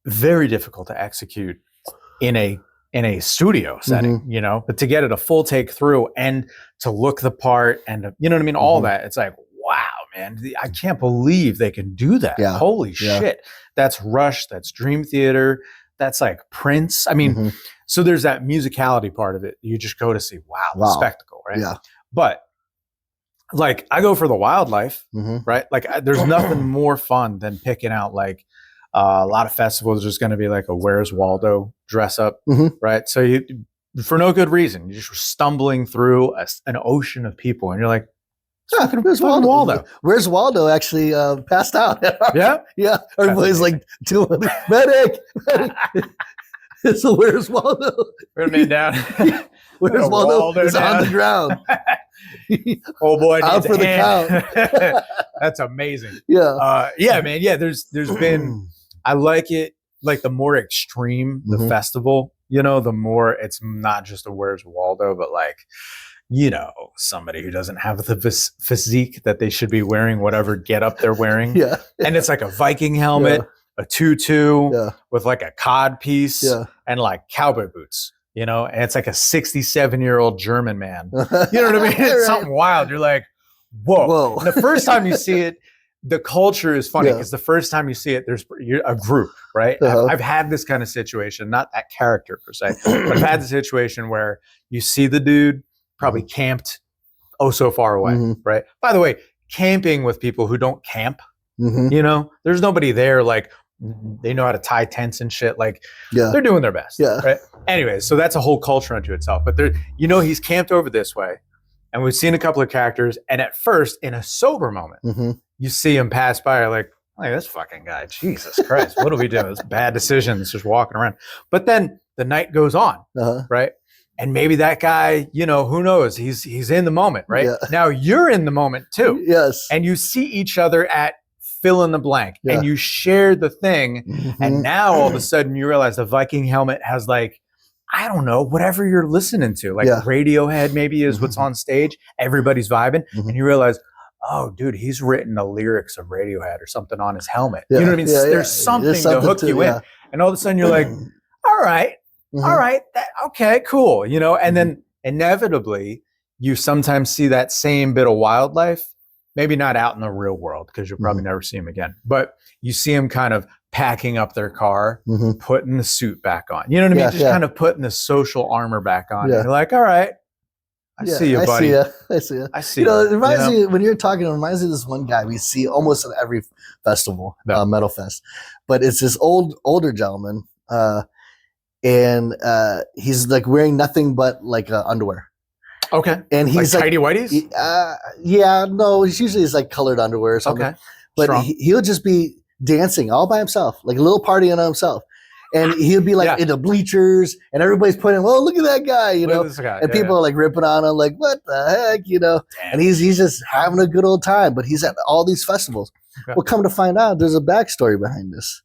very difficult to execute in a studio setting, but to get it a full take through and to look the part and you know what I mean? All that. It's like, wow, man, I can't believe they can do that. Yeah. Holy shit. That's Rush. That's Dream Theater. That's like Prince. I mean, so there's that musicality part of it. You just go to see, wow, the spectacle, right? Yeah. But like I go for the wildlife, right? Like there's nothing more fun than picking out like a lot of festivals. There's going to be like a Where's Waldo dress up, right? So you, for no good reason, you're just stumbling through an ocean of people, and you're like, "Where's Waldo? Where's Waldo?" Actually, passed out. Yeah. Everybody's like, "Medic!" So where's Waldo? Where's man down? Where's Waldo? Is on the ground. Oh boy, out for the count. That's amazing. Yeah, man. Yeah, there's been. I like it. Like the more extreme the festival, the more it's not just a Where's Waldo, but like, somebody who doesn't have the physique that they should be wearing, whatever getup they're wearing. And it's like a Viking helmet, a tutu with like a cod piece and like cowboy boots. And it's like a 67-year-old German man. You know what I mean? It's something wild. You're like, whoa. And the first time you see it, the culture is funny because the first time you see it, you're a group, right? I've had this kind of situation, not that character per se, but I've had the situation where you see the dude probably camped so far away, right? By the way, camping with people who don't camp, there's nobody there like they know how to tie tents and shit. Like they're doing their best, right? Anyways, so that's a whole culture unto itself. But he's camped over this way. And we've seen a couple of characters, and at first, in a sober moment, you see him pass by, like this fucking guy, Jesus Christ, what are we doing? It's bad decisions, just walking around. But then the night goes on, right? And maybe that guy, who knows? He's in the moment, right? Now you're in the moment too. Yes. And you see each other at fill in the blank, and you share the thing, and now all of a sudden you realize the Viking helmet has like, I don't know, whatever you're listening to, like Radiohead maybe is what's on stage. Everybody's vibing. And you realize, oh, dude, he's written the lyrics of Radiohead or something on his helmet. You know what I mean? There's something to hook you in. And all of a sudden you're like, all right, okay, cool. And then inevitably you sometimes see that same bit of wildlife, maybe not out in the real world because you'll probably never see him again, but you see him kind of packing up their car, putting the suit back on. You know what I mean? Just kind of putting the social armor back on. And you're like, all right, I see you, buddy. I see you. It reminds me, when you're talking, it reminds me of this one guy we see almost at every festival, metal fest. But it's this older gentleman, and he's like wearing nothing but like underwear. Okay. And he's like tidy whities? He's usually like colored underwear or something. Okay. But he'll just be dancing all by himself, like a little party on himself. and he'd be like in the bleachers, and everybody's pointing, "Oh, look at that guy," you know, and people are like ripping on him, like, "What the heck," you know? Damn. And he's just having a good old time, but he's at all these festivals. Okay. Well, come to find out, there's a backstory behind this.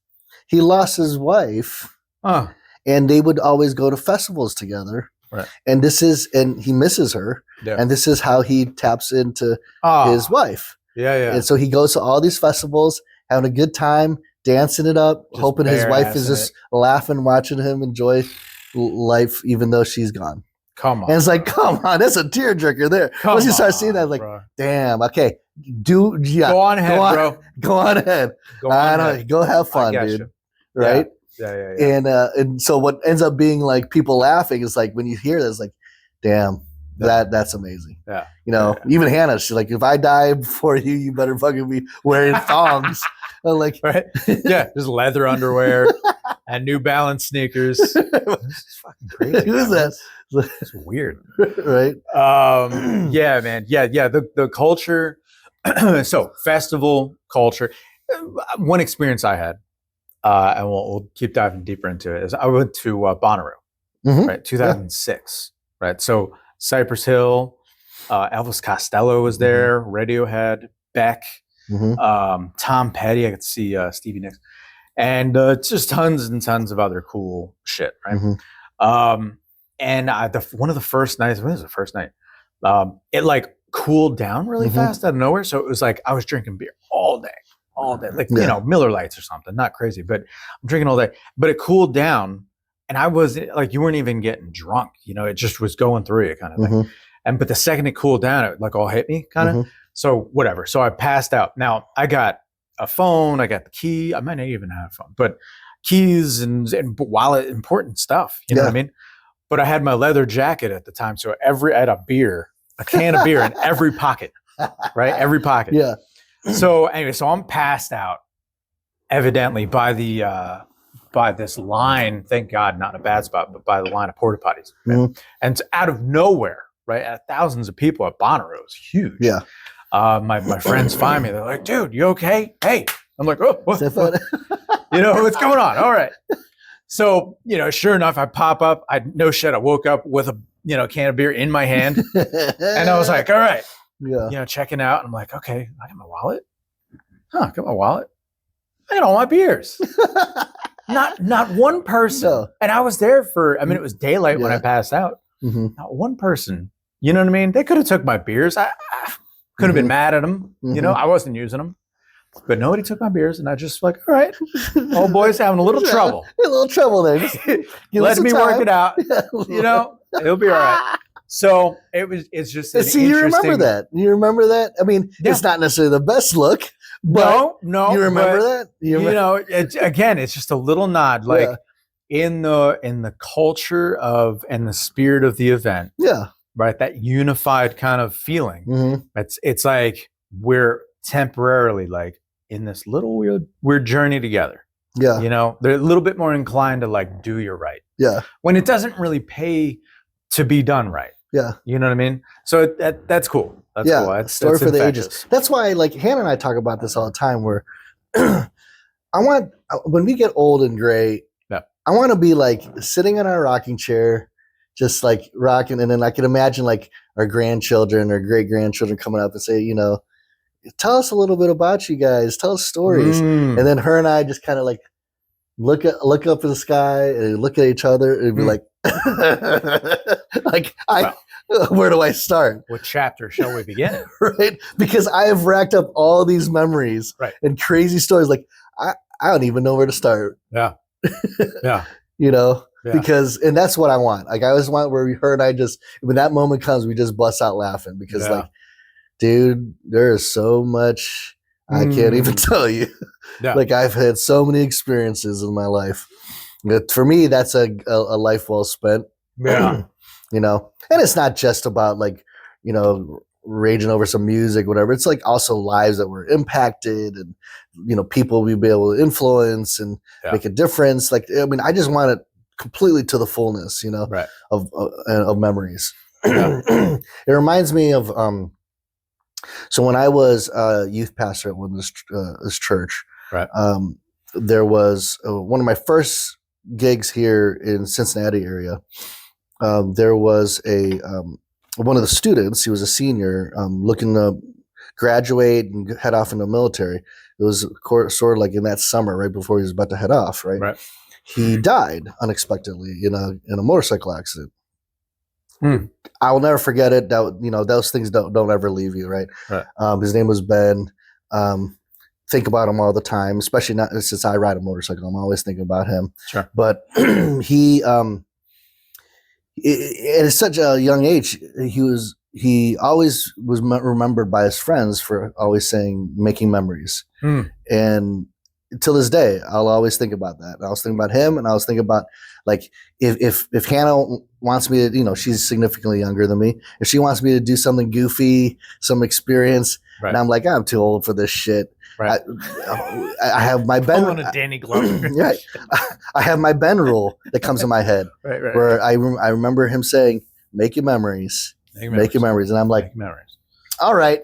He lost his wife, and they would always go to festivals together. Right. And he misses her, and this is how he taps into his wife. Yeah. And so he goes to all these festivals, having a good time, dancing it up, just hoping his wife is just laughing, watching him enjoy life, even though she's gone. Come on. And it's like, come on, that's a tearjerker there. Once you start seeing that, like, damn, okay, go on ahead, bro. Go on ahead. Go have fun, dude. You. Right? Yeah. And so what ends up being like people laughing is like when you hear this, like, damn, that's amazing. Yeah. You know, even Hannah, she's like, if I die before you, you better fucking be wearing thongs. I'm like, right? Yeah, just leather underwear and New Balance sneakers. This is fucking crazy. Who's that? It's weird. Right? Yeah, man. Yeah. The culture. So festival culture. One experience I had, and we'll keep diving deeper into it, is I went to Bonnaroo, right? 2006, right? So Cypress Hill, Elvis Costello was there, Radiohead, Beck, Tom Petty. I got to see Stevie Nicks, and just tons and tons of other cool shit, right? And one of the first nights, when was the first night? It like cooled down really fast out of nowhere. So it was like I was drinking beer all day, like you know, Miller Lights or something, not crazy, but I'm drinking all day. But it cooled down, and I was like, you weren't even getting drunk, you know, it just was going through you, kind of thing. But the second it cooled down, it like all hit me, kind of. So whatever. So I passed out. Now I got a phone, I got the key. I might not even have a phone, but keys and wallet, important stuff. You know what I mean? But I had my leather jacket at the time, so I had a can of beer in every pocket, right? Every pocket. Yeah. So anyway, so I'm passed out, evidently by this line. Thank God, not in a bad spot, but by the line of porta potties. Right? And it's out of nowhere, right? At thousands of people at Bonnaroo. It was huge. Yeah. My friends find me. They're like, "Dude, you okay?" Hey, I'm like, "Oh, what? You know what's going on?" All right. So, you know, sure enough, I pop up. I woke up with a, you know, can of beer in my hand. And I was like, all right, you know, checking out. I'm like, okay, I got my wallet. I got my wallet. I got all my beers. Not one person. No. And I was there for, I mean, it was daylight when I passed out. Not one person. You know what I mean? They could have took my beers. I could have been mad at them. You know, I wasn't using them. But nobody took my beers, and I just like, all right, old boy's having a little trouble. A little trouble there. Let me work it out. You know, it'll be all right. So it's just see, you remember that. You remember that? I mean, it's not necessarily the best look, but no, you remember that? You know, again, it's just a little nod, like in the culture of and the spirit of the event. Yeah. Right. That unified kind of feeling. It's like we're temporarily like in this little weird journey together. Yeah. You know, they're a little bit more inclined to like do your right. Yeah. When it doesn't really pay to be done right. Yeah. You know what I mean? So that's cool. That's cool. That's story for the ages. That's why like Hannah and I talk about this all the time where when we get old and gray, I want to be like sitting in our rocking chair, just like rocking. And then I can imagine like our grandchildren or great grandchildren coming up and say, you know, tell us a little bit about you guys. Tell us stories. And then her and I just kind of like look up in the sky and look at each other and be like, where do I start? What chapter shall we begin? Right? Because I have racked up all these memories and crazy stories. Like I don't even know where to start. Yeah. Yeah. You know, and that's what I want. Like I always want where her and I just, when that moment comes, we just bust out laughing because like, dude, there is so much I can't even tell you. Yeah. Like I've had so many experiences in my life. For me, that's a life well spent. Yeah. You know, and it's not just about like, you know, raging over some music, whatever. It's like also lives that were impacted and, you know, people we'd be able to influence and make a difference. Like, I mean, I just want it completely to the fullness, you know, of memories. It reminds me of, so when I was a youth pastor at this church, there was one of my first gigs here in Cincinnati area, there was one of the students. He was a senior, looking to graduate and head off into the military. It was sort of like in that summer, right before he was about to head off. Right. He died unexpectedly in a motorcycle accident. I will never forget it. That those things don't ever leave you. Right. His name was Ben. Think about him all the time, especially not since I ride a motorcycle. I'm always thinking about him. Sure. But he, at such a young age, he always was remembered by his friends for always saying, making memories. And till this day, I'll always think about that. I was thinking about him, and I was thinking about, like, if Hannah wants me to, she's significantly younger than me. If she wants me to do something goofy, some experience, and I'm like, I'm too old for this shit. Right. I have my Ben. On a Danny Glover. Right. I have my Ben rule that comes in my head, where I remember him saying, "Make your memories, make your memories," and I'm like, all right,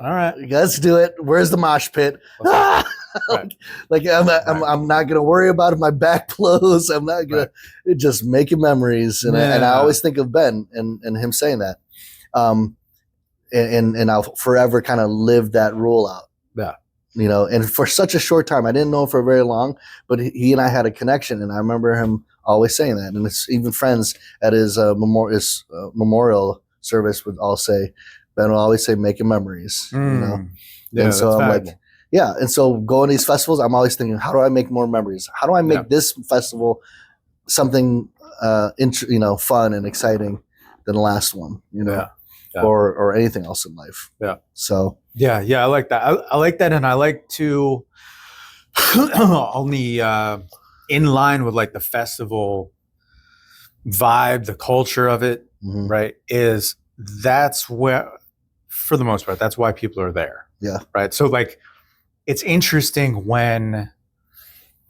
let's do it. Where's the mosh pit? Like I'm not gonna worry about if my back blows. I'm not gonna just making memories, and I always think of Ben and him saying that, and I'll forever kind of live that rule out. Yeah. And for such a short time, I didn't know him for very long, but he and I had a connection, and I remember him always saying that. And it's even friends at his memorial service would all say, Ben will always say, making memories. Yeah, and so I'm like, yeah. And so going to these festivals, I'm always thinking, how do I make more memories? How do I make this festival something, fun and exciting than the last one, or anything else in life. Yeah. So. Yeah, I like that. I like that, and I like to only in line with like the festival vibe, the culture of it, right? That's where, for the most part, that's why people are there. Yeah. Right. So like, it's interesting when,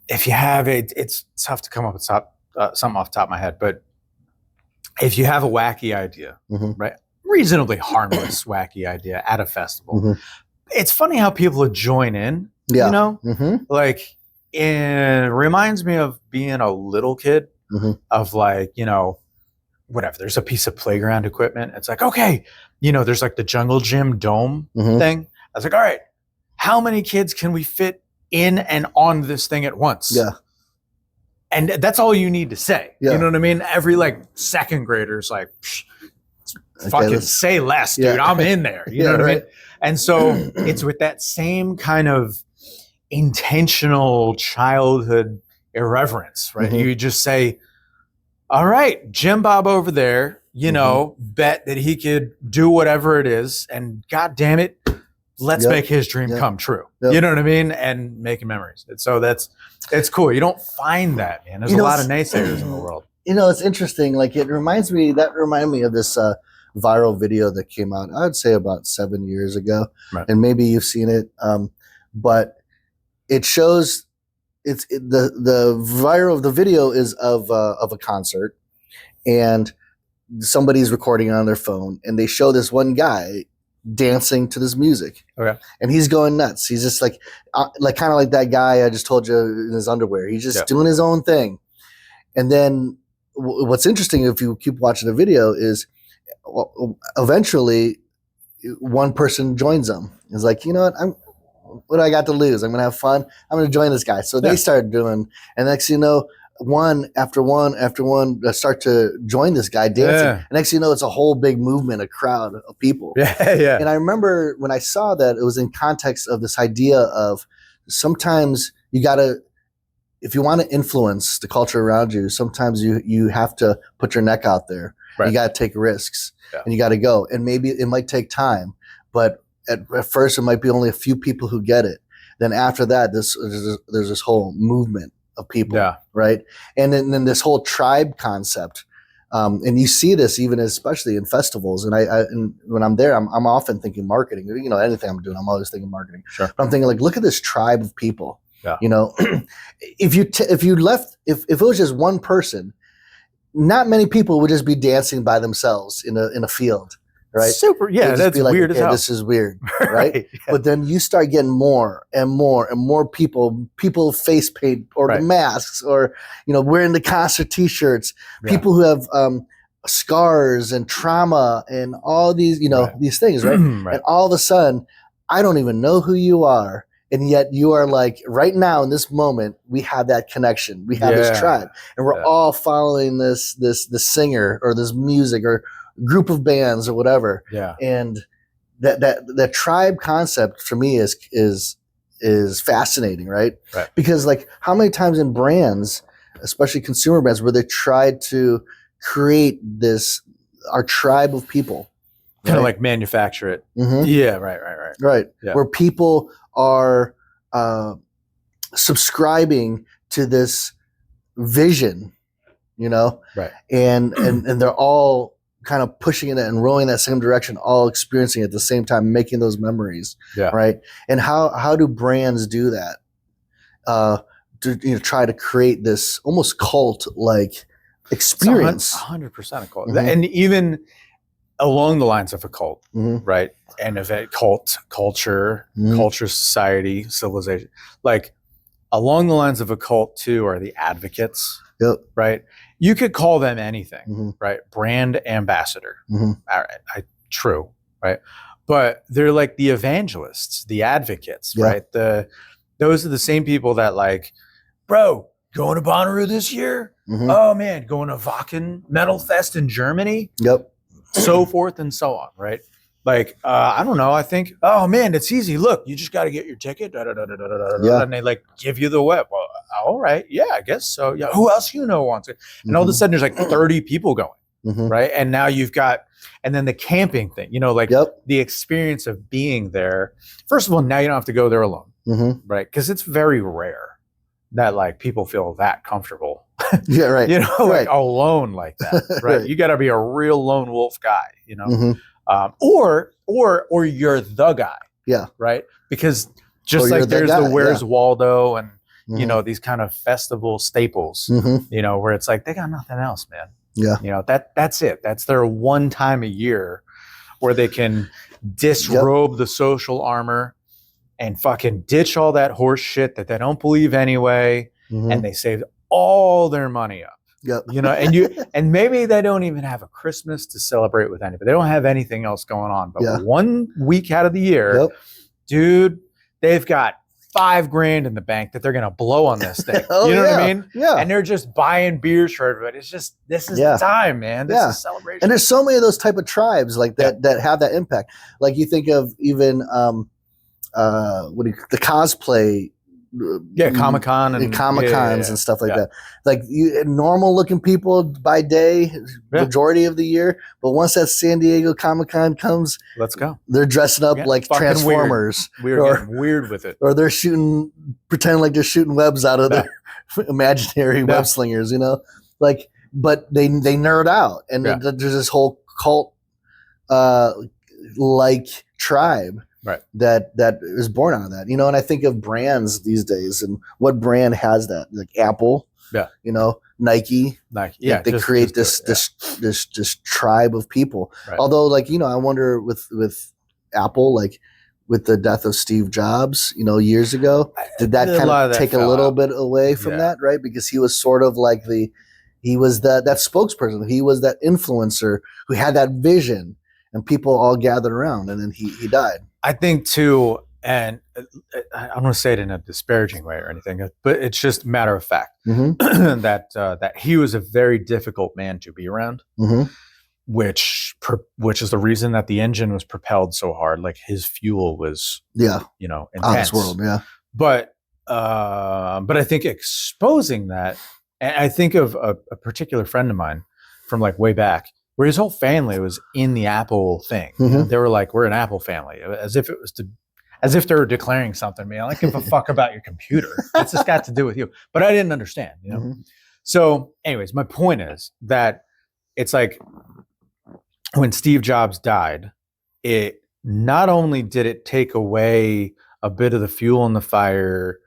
if you have it's tough to come up with something off the top of my head, but if you have a wacky idea, right? Reasonably harmless, wacky idea at a festival. It's funny how people would join in, like it reminds me of being a little kid of like, whatever, there's a piece of playground equipment. It's like, okay, there's like the jungle gym dome thing. I was like, all right, how many kids can we fit in and on this thing at once? Yeah. And that's all you need to say. Yeah. You know what I mean? Every like second grader's like, fucking say less, dude. I'm in there. You know what I mean? And so it's with that same kind of intentional childhood irreverence, right? You just say, all right, Jim Bob over there, bet that he could do whatever it is. And God damn it, let's make his dream come true. You know what I mean? And making memories. And so it's cool. You don't find that, man. There's a lot of naysayers in the world. It's interesting. Like it reminded me of this viral video that came out, I would say about 7 years ago. Right. And maybe you've seen it. But it shows the video is of a concert, and somebody's recording on their phone, and they show this one guy dancing to this music. Okay. And he's going nuts. He's just like kind of like that guy I just told you in his underwear. He's just doing his own thing. And then what's interesting, if you keep watching the video, is eventually one person joins them. It's like, you know what do I got to lose? I'm going to have fun. I'm going to join this guy. So they started doing, and next thing you know, one after one start to join this guy dancing. And next thing you know, it's a whole big movement, a crowd of people. Yeah. And I remember when I saw that, it was in context of this idea of sometimes you got to, if you want to influence the culture around you, sometimes you have to put your neck out there. Right. You got to take risks and you got to go. And maybe it might take time, but at first it might be only a few people who get it. Then after that, there's this whole movement of people, right? And then this whole tribe concept, and you see this even especially in festivals. And when I'm there, I'm often thinking marketing. Anything I'm doing, I'm always thinking marketing. Sure. But I'm thinking like, look at this tribe of people. Yeah. If it was just one person, not many people would just be dancing by themselves in a field. right? Super. Yeah, They'd just that's be like, weird as okay, hell. this is weird, right? Yeah. But then you start getting more and more and more people face paint or the masks, or wearing the concert T-shirts, people who have scars and trauma and all these these things, right? And all of a sudden, I don't even know who you are. And yet you are like, right now in this moment, we have that connection. We have this tribe, and we're all following this singer or this music or group of bands or whatever. Yeah. And that tribe concept for me is fascinating, right? Because like, how many times in brands, especially consumer brands, where they tried to create our tribe of people, kind of like manufacture it. Mm-hmm. Yeah, right. Yeah. Where people are subscribing to this vision, right? And they're all kind of pushing in it and rowing that same direction, all experiencing it at the same time, making those memories, right? And how do brands do that? To try to create this almost cult like experience. 100% a cult, and even along the lines of a cult, right? And of a cult, culture, society, civilization. Like along the lines of a cult too are the advocates, right? You could call them anything, right? Brand ambassador. All right, true, right? But they're like the evangelists, the advocates, right? Those are the same people that like, bro, going to Bonnaroo this year? Oh man, going to Wacken Metal Fest in Germany? So forth and so on, right? Like, I don't know. I think, oh man, it's easy. Look, you just got to get your ticket. And they like give you the web. Well, all right. Yeah, I guess so. Yeah. Who else wants it? And all of a sudden there's like 30 people going, right? And now you've got, and then the camping thing, like the experience of being there. First of all, now you don't have to go there alone, right? Because it's very rare that like people feel that comfortable. Yeah, right. Like alone like that, right? You got to be a real lone wolf guy, or you're the guy, right? Because just like there's the Where's Waldo and these kind of festival staples, where it's like they got nothing else, man. Yeah, that's it. That's their one time a year where they can disrobe the social armor and fucking ditch all that horse shit that they don't believe anyway, and they saved all their money up. And maybe they don't even have a Christmas to celebrate with anybody. They don't have anything else going on. But 1 week out of the year, dude, they've got $5,000 in the bank that they're gonna blow on this thing. You know what I mean? Yeah. And they're just buying beers for everybody. It's just this is the time, man. This is celebration. And there's so many of those type of tribes like that that have that impact. Like you think of even the cosplay. Comic-Con and Comic-Cons and stuff like that. Like normal looking people by day, majority of the year, but once that San Diego Comic-Con comes, let's go. They're dressing up like Transformers. We're getting weird with it. Or they're pretending like they're shooting webs out of their imaginary web slingers, like, but they nerd out, and there's this whole cult like tribe. Right. That is born out of that, and I think of brands these days, and what brand has that? Like Apple, Nike. Yeah, they create this tribe of people. Right. Although, like I wonder with Apple, like with the death of Steve Jobs, years ago, did that kind of take a little bit away from that, right? Because he was sort of like he was that spokesperson, he was that influencer who had that vision, and people all gathered around, and then he died. I think too, and I don't want to say it in a disparaging way or anything, but it's just matter of fact that he was a very difficult man to be around, which is the reason that the engine was propelled so hard. Like his fuel was, intense. Out of this world, But I think exposing that, and I think of a particular friend of mine from like way back, where his whole family was in the Apple thing. They were like, we're an Apple family, as if they were declaring something. Man, I don't give a fuck about your computer. What's this got to do with you? But I didn't understand, So anyways, my point is that it's like when Steve Jobs died, it not only did it take away a bit of the fuel in the fire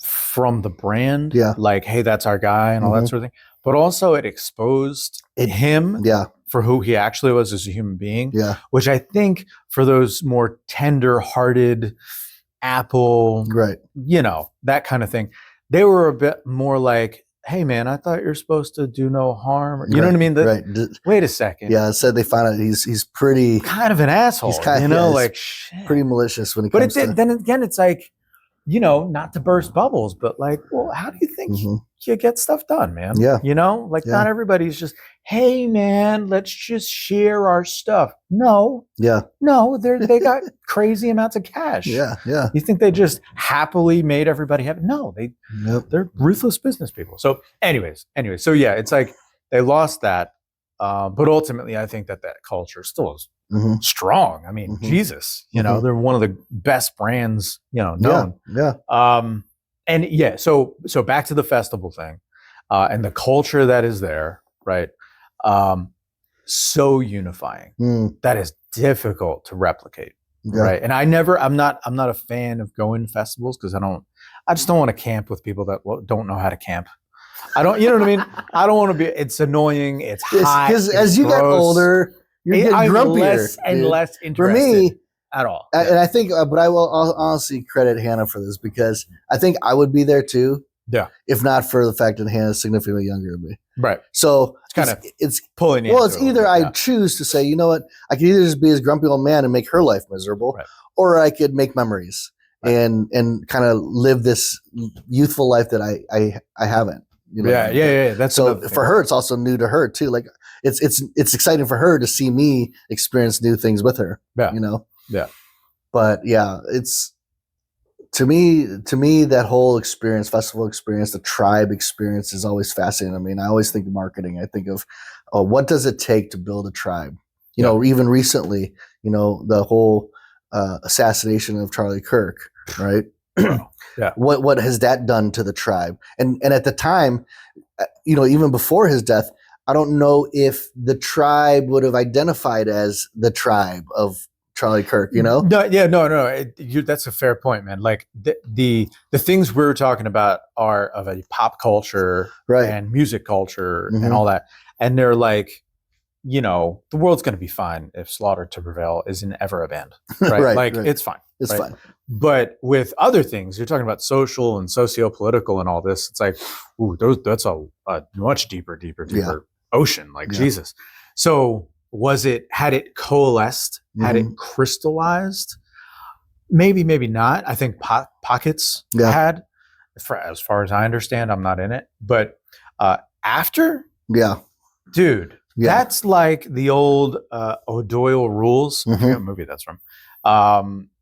from the brand, like, hey, that's our guy and all that sort of thing, but also it exposed him for who he actually was as a human being. Yeah. Which I think for those more tender-hearted Apple, Right. That kind of thing, they were a bit more like, hey man, I thought you're supposed to do no harm. You know what I mean? Right. Wait a second. Yeah. Instead, they found out he's pretty kind of an asshole. He's kind of, shit. Pretty malicious when it but comes to. Then again, it's like, not to burst bubbles, but like, well, how do you think you get stuff done, man? Yeah. Not everybody's just, hey man, let's just share our stuff. No. Yeah. No, they got crazy amounts of cash. Yeah. Yeah. You think they just happily made everybody happy? No, they're ruthless business people. So anyways, so yeah, it's like they lost that. But ultimately I think that culture still is strong. I mean, Jesus, they're one of the best brands, known. Yeah. And yeah, so back to the festival thing, and the culture that is there, right? So unifying. That is difficult to replicate. Yeah. Right. And I'm not a fan of going to festivals because I just don't want to camp with people that don't know how to camp. I don't, you know what I mean? I don't want to be, it's annoying. It's hot. Because as you get older, you're getting grumpier. Less and less interested for me at all. And I think, but I will honestly credit Hannah for this because I think I would be there too. Yeah. If not for the fact that Hannah's significantly younger than me. Right. So it's pulling you. Well, it's either I choose to say, you know what, I could either just be this grumpy old man and make her life miserable, or I could make memories and kind of live this youthful life that I haven't. Yeah. That's so for her, it's also new to her too. Like it's exciting for her to see me experience new things with her. Yeah. Yeah. But yeah, it's to me that whole experience, festival experience, the tribe experience is always fascinating. I mean, I always think of marketing. I think of what does it take to build a tribe? Even recently, the whole assassination of Charlie Kirk, right? Yeah. What has that done to the tribe? And at the time, even before his death, I don't know if the tribe would have identified as the tribe of Charlie Kirk, No. That's a fair point, man. Like the things we're talking about are of a pop culture and music culture and all that. And they're like, the world's going to be fine if Slaughter to Prevail isn't ever a band, right? It's fine. It's fine. But with other things, you're talking about social and socio-political and all this. It's like, ooh, that's a much deeper ocean. Like Jesus. So had it coalesced? Had it crystallized? Maybe not. I think Pockets had. As far as I understand, I'm not in it. But after, dude. Yeah. That's like the old O'Doyle rules. I forget what movie that's from.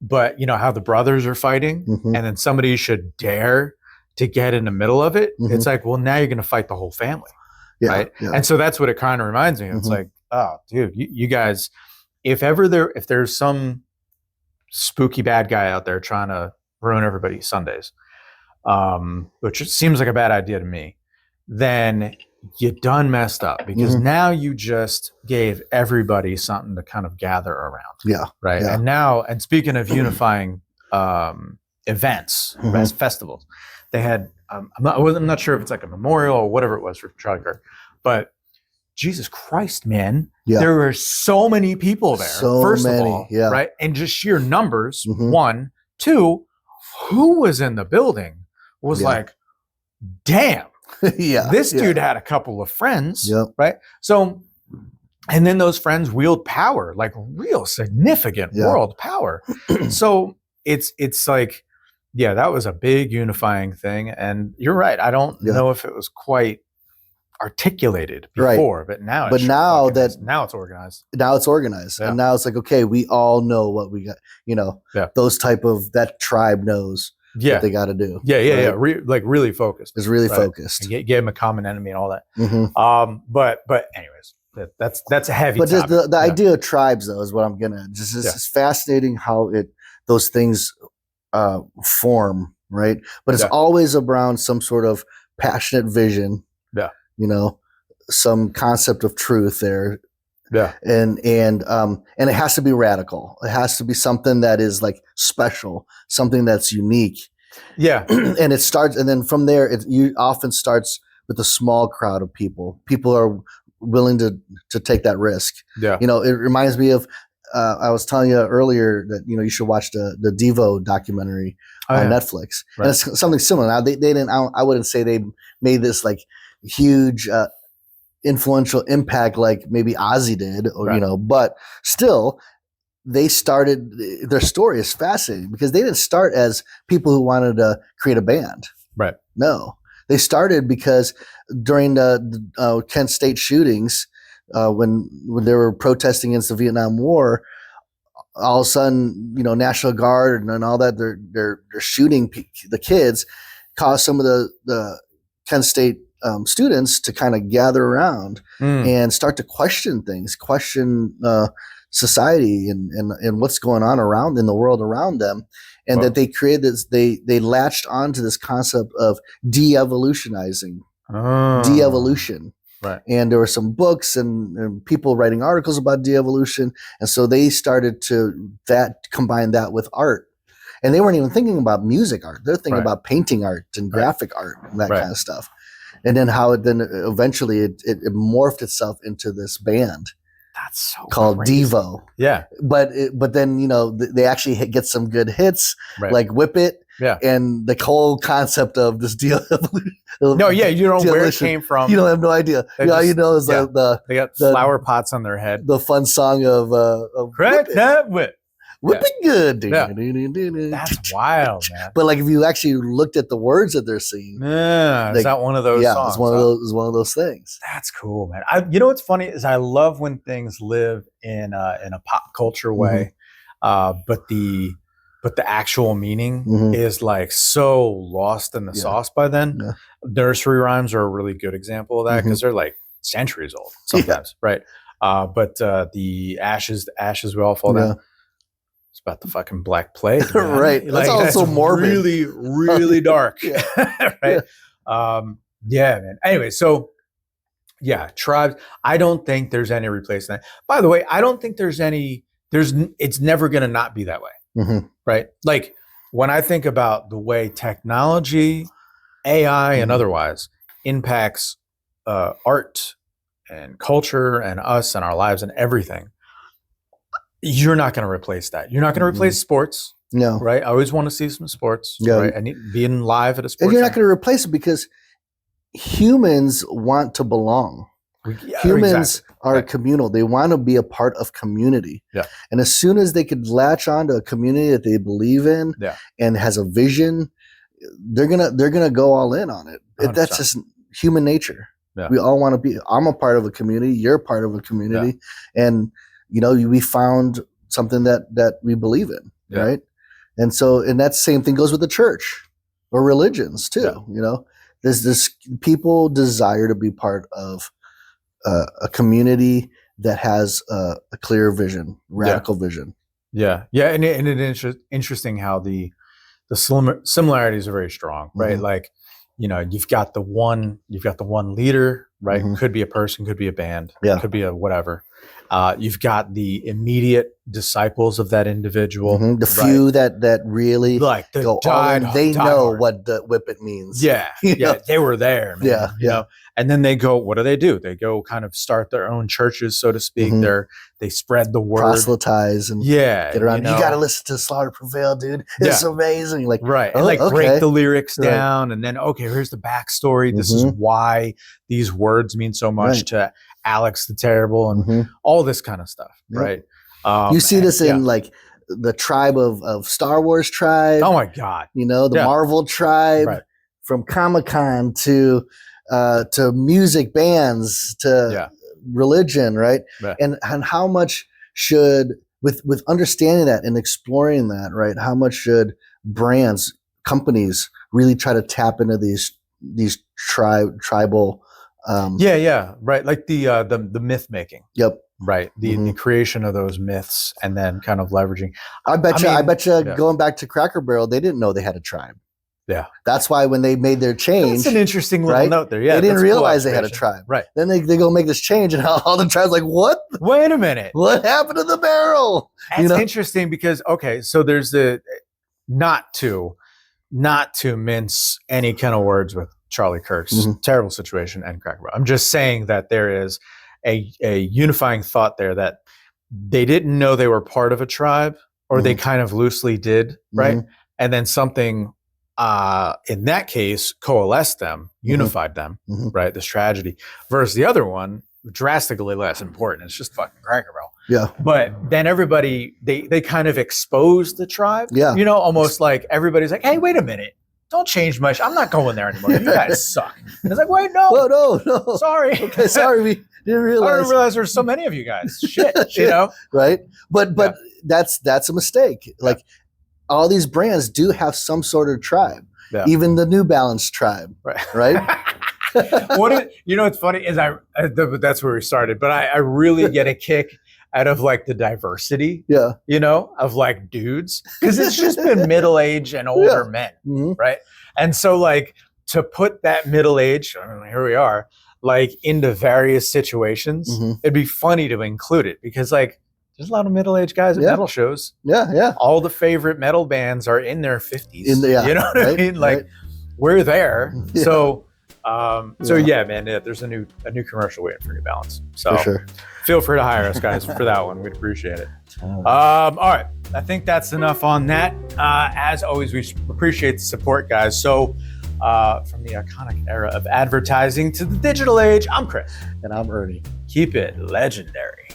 But how the brothers are fighting and then somebody should dare to get in the middle of it. It's like, well, now you're going to fight the whole family. Yeah, right. Yeah. And so that's what it kind of reminds me of. It's like, oh, dude, you guys, if there's some spooky bad guy out there trying to ruin everybody's Sundays, which seems like a bad idea to me, then you done messed up because now you just gave everybody something to kind of gather around. Yeah. Right. Yeah. And speaking of unifying events, festivals, they had, I'm not sure if it's like a memorial or whatever it was for Charlie Kirk, but Jesus Christ, man, there were so many people there. First of all, right. And just sheer numbers. One, two, who was in the building was like, damn. This dude had a couple of friends, right? So, and then those friends wield power, like real significant world power. So it's like, that was a big unifying thing. And you're right. I don't know if it was quite articulated before, but now it's organized. Now it's organized. And now it's like, okay, we all know what we got, those type of, that tribe knows what they got to do. Right? Really focused. It's really focused. And give them a common enemy and all that. But anyways, that's a heavy topic. But just the idea of tribes, though, is what I'm gonna. It's fascinating how those things form, right? But it's always around some sort of passionate vision. Some concept of truth there. And it has to be radical. It has to be something that is like special, something that's unique. And it starts, and then from there, it often starts with a small crowd of people. People are willing to take that risk. Yeah. You know, it reminds me of I was telling you earlier that, you know, you should watch the Devo documentary on Netflix. Right. And it's something similar. Now they didn't. I wouldn't say they made this like huge influential impact like maybe Ozzy did, or you know, but still. They started, their story is fascinating because they didn't start as people who wanted to create a band. Right. No, they started because during the Kent State shootings, when they were protesting against the Vietnam War, all of a sudden, you know, National Guard and all that, they're shooting the kids, caused some of the Kent State students to kind of gather around and start to question things, question society and what's going on around in the world around them, and that they created this. They latched onto this concept of de-evolutionizing, de-evolution. Right. And there were some books and people writing articles about de-evolution, and so they started to combine that with art. And they weren't even thinking about music art; they're thinking about painting art and graphic art and that kind of stuff. And then how it then eventually it morphed itself into this band. That's so called crazy. Devo. Yeah. But then, you know, they actually get some good hits, like Whip It. Yeah. And the whole concept of this deal. No, yeah, you don't know where it came from. You don't have no idea. All you know is they got flower pots on their head. The fun song of Crack that whip. Whip it good. Yeah. That's wild, man. But like if you actually looked at the words that they're singing. Yeah. Like, is that one of those songs? It's one of those, it's one of those things. That's cool, man. You know what's funny is I love when things live in a pop culture way. But the actual meaning is like so lost in the sauce by then. Yeah. Nursery rhymes are a really good example of that because they're like centuries old sometimes, right? But the ashes we all fall down. It's about the fucking Black Plague, right? Like, that's also morbid, really, really dark, right? Yeah, man. Anyway, so yeah, tribes. I don't think there's any replacement. By the way, I don't think there's any. It's never going to not be that way, right? Like when I think about the way technology, AI, and otherwise impacts art and culture and us and our lives and everything. You're not going to replace that. You're not going to replace sports. No. Right? I always want to see some sports. Yeah. Right? I need being live at a sports. And you're not going to replace it because humans want to belong. Yeah, humans are communal. They want to be a part of community. Yeah. And as soon as they could latch on to a community that they believe in and has a vision, they're gonna go all in on it. 100%. That's just human nature. Yeah. We all want to be. I'm a part of a community. You're part of a community, and you know we found something that we believe in, right? And so, and that same thing goes with the church or religions too. Yeah. You know, there's this people desire to be part of a community that has a clear vision, radical vision. Yeah, yeah, and it's interesting how the similarities are very strong, right? Like, you know, you've got the one leader, right? Could be a person, could be a band, could be a whatever. You've got the immediate disciples of that individual, the few that really like go all in. They know what the whip it means. Yeah, they were there, man. You know? And then they go. What do? They go kind of start their own churches, so to speak. They spread the word, proselytize, and get around. You got to listen to Slaughter Prevail, dude. It's amazing. Like and like break the lyrics down, and then here's the backstory. This is why these words mean so much to Alex the Terrible, and all this kind of stuff, right? You see this in like the tribe of Star Wars tribe. Oh my God! You know the Marvel tribe, from Comic-Con to music bands to religion, right? And how much should with understanding that and exploring that, right? How much should brands, companies really try to tap into these tribal? Right. Like the myth making. Yep. Right. The creation of those myths and then kind of leveraging. I bet you going back to Cracker Barrel, they didn't know they had a tribe. Yeah. That's why when they made their change. That's an interesting little note there. Yeah. They didn't realize they had a tribe. Right. Then they go make this change and all the tribes like, what? Wait a minute. What happened to the barrel? That's interesting because, so there's not to mince any kind of words with Charlie Kirk's terrible situation and Cracker Barrel. I'm just saying that there is a unifying thought there that they didn't know they were part of a tribe, or they kind of loosely did, right? And then something in that case coalesced them, unified them, right? This tragedy versus the other one, drastically less important. It's just fucking Cracker Barrel. Yeah. But then everybody, they kind of exposed the tribe. Yeah. You know, almost like everybody's like, hey, wait a minute. Don't change much. I'm not going there anymore. You guys suck. And it's like, wait, no. No. Sorry. Okay, sorry, we didn't realize. I didn't realize there's so many of you guys. Shit, you know? Right? But that's a mistake. Like all these brands do have some sort of tribe. Yeah. Even the New Balance tribe. Right? You know what's funny is that's where we started, but I really get a kick out of like the diversity, you know, of like dudes, because it's just been middle-aged and older men, right? And so like to put that middle age, I mean, here we are, like into various situations, it'd be funny to include it because like there's a lot of middle-aged guys at metal shows. Yeah. All the favorite metal bands are in their 50s. You know what I mean? Like we're there. So man, there's a new commercial waiting for New Balance. So feel free to hire us, guys, for that one. We'd appreciate it. All right. I think that's enough on that. As always, we appreciate the support, guys. So from the iconic era of advertising to the digital age, I'm Chris. And I'm Ernie. Keep it legendary.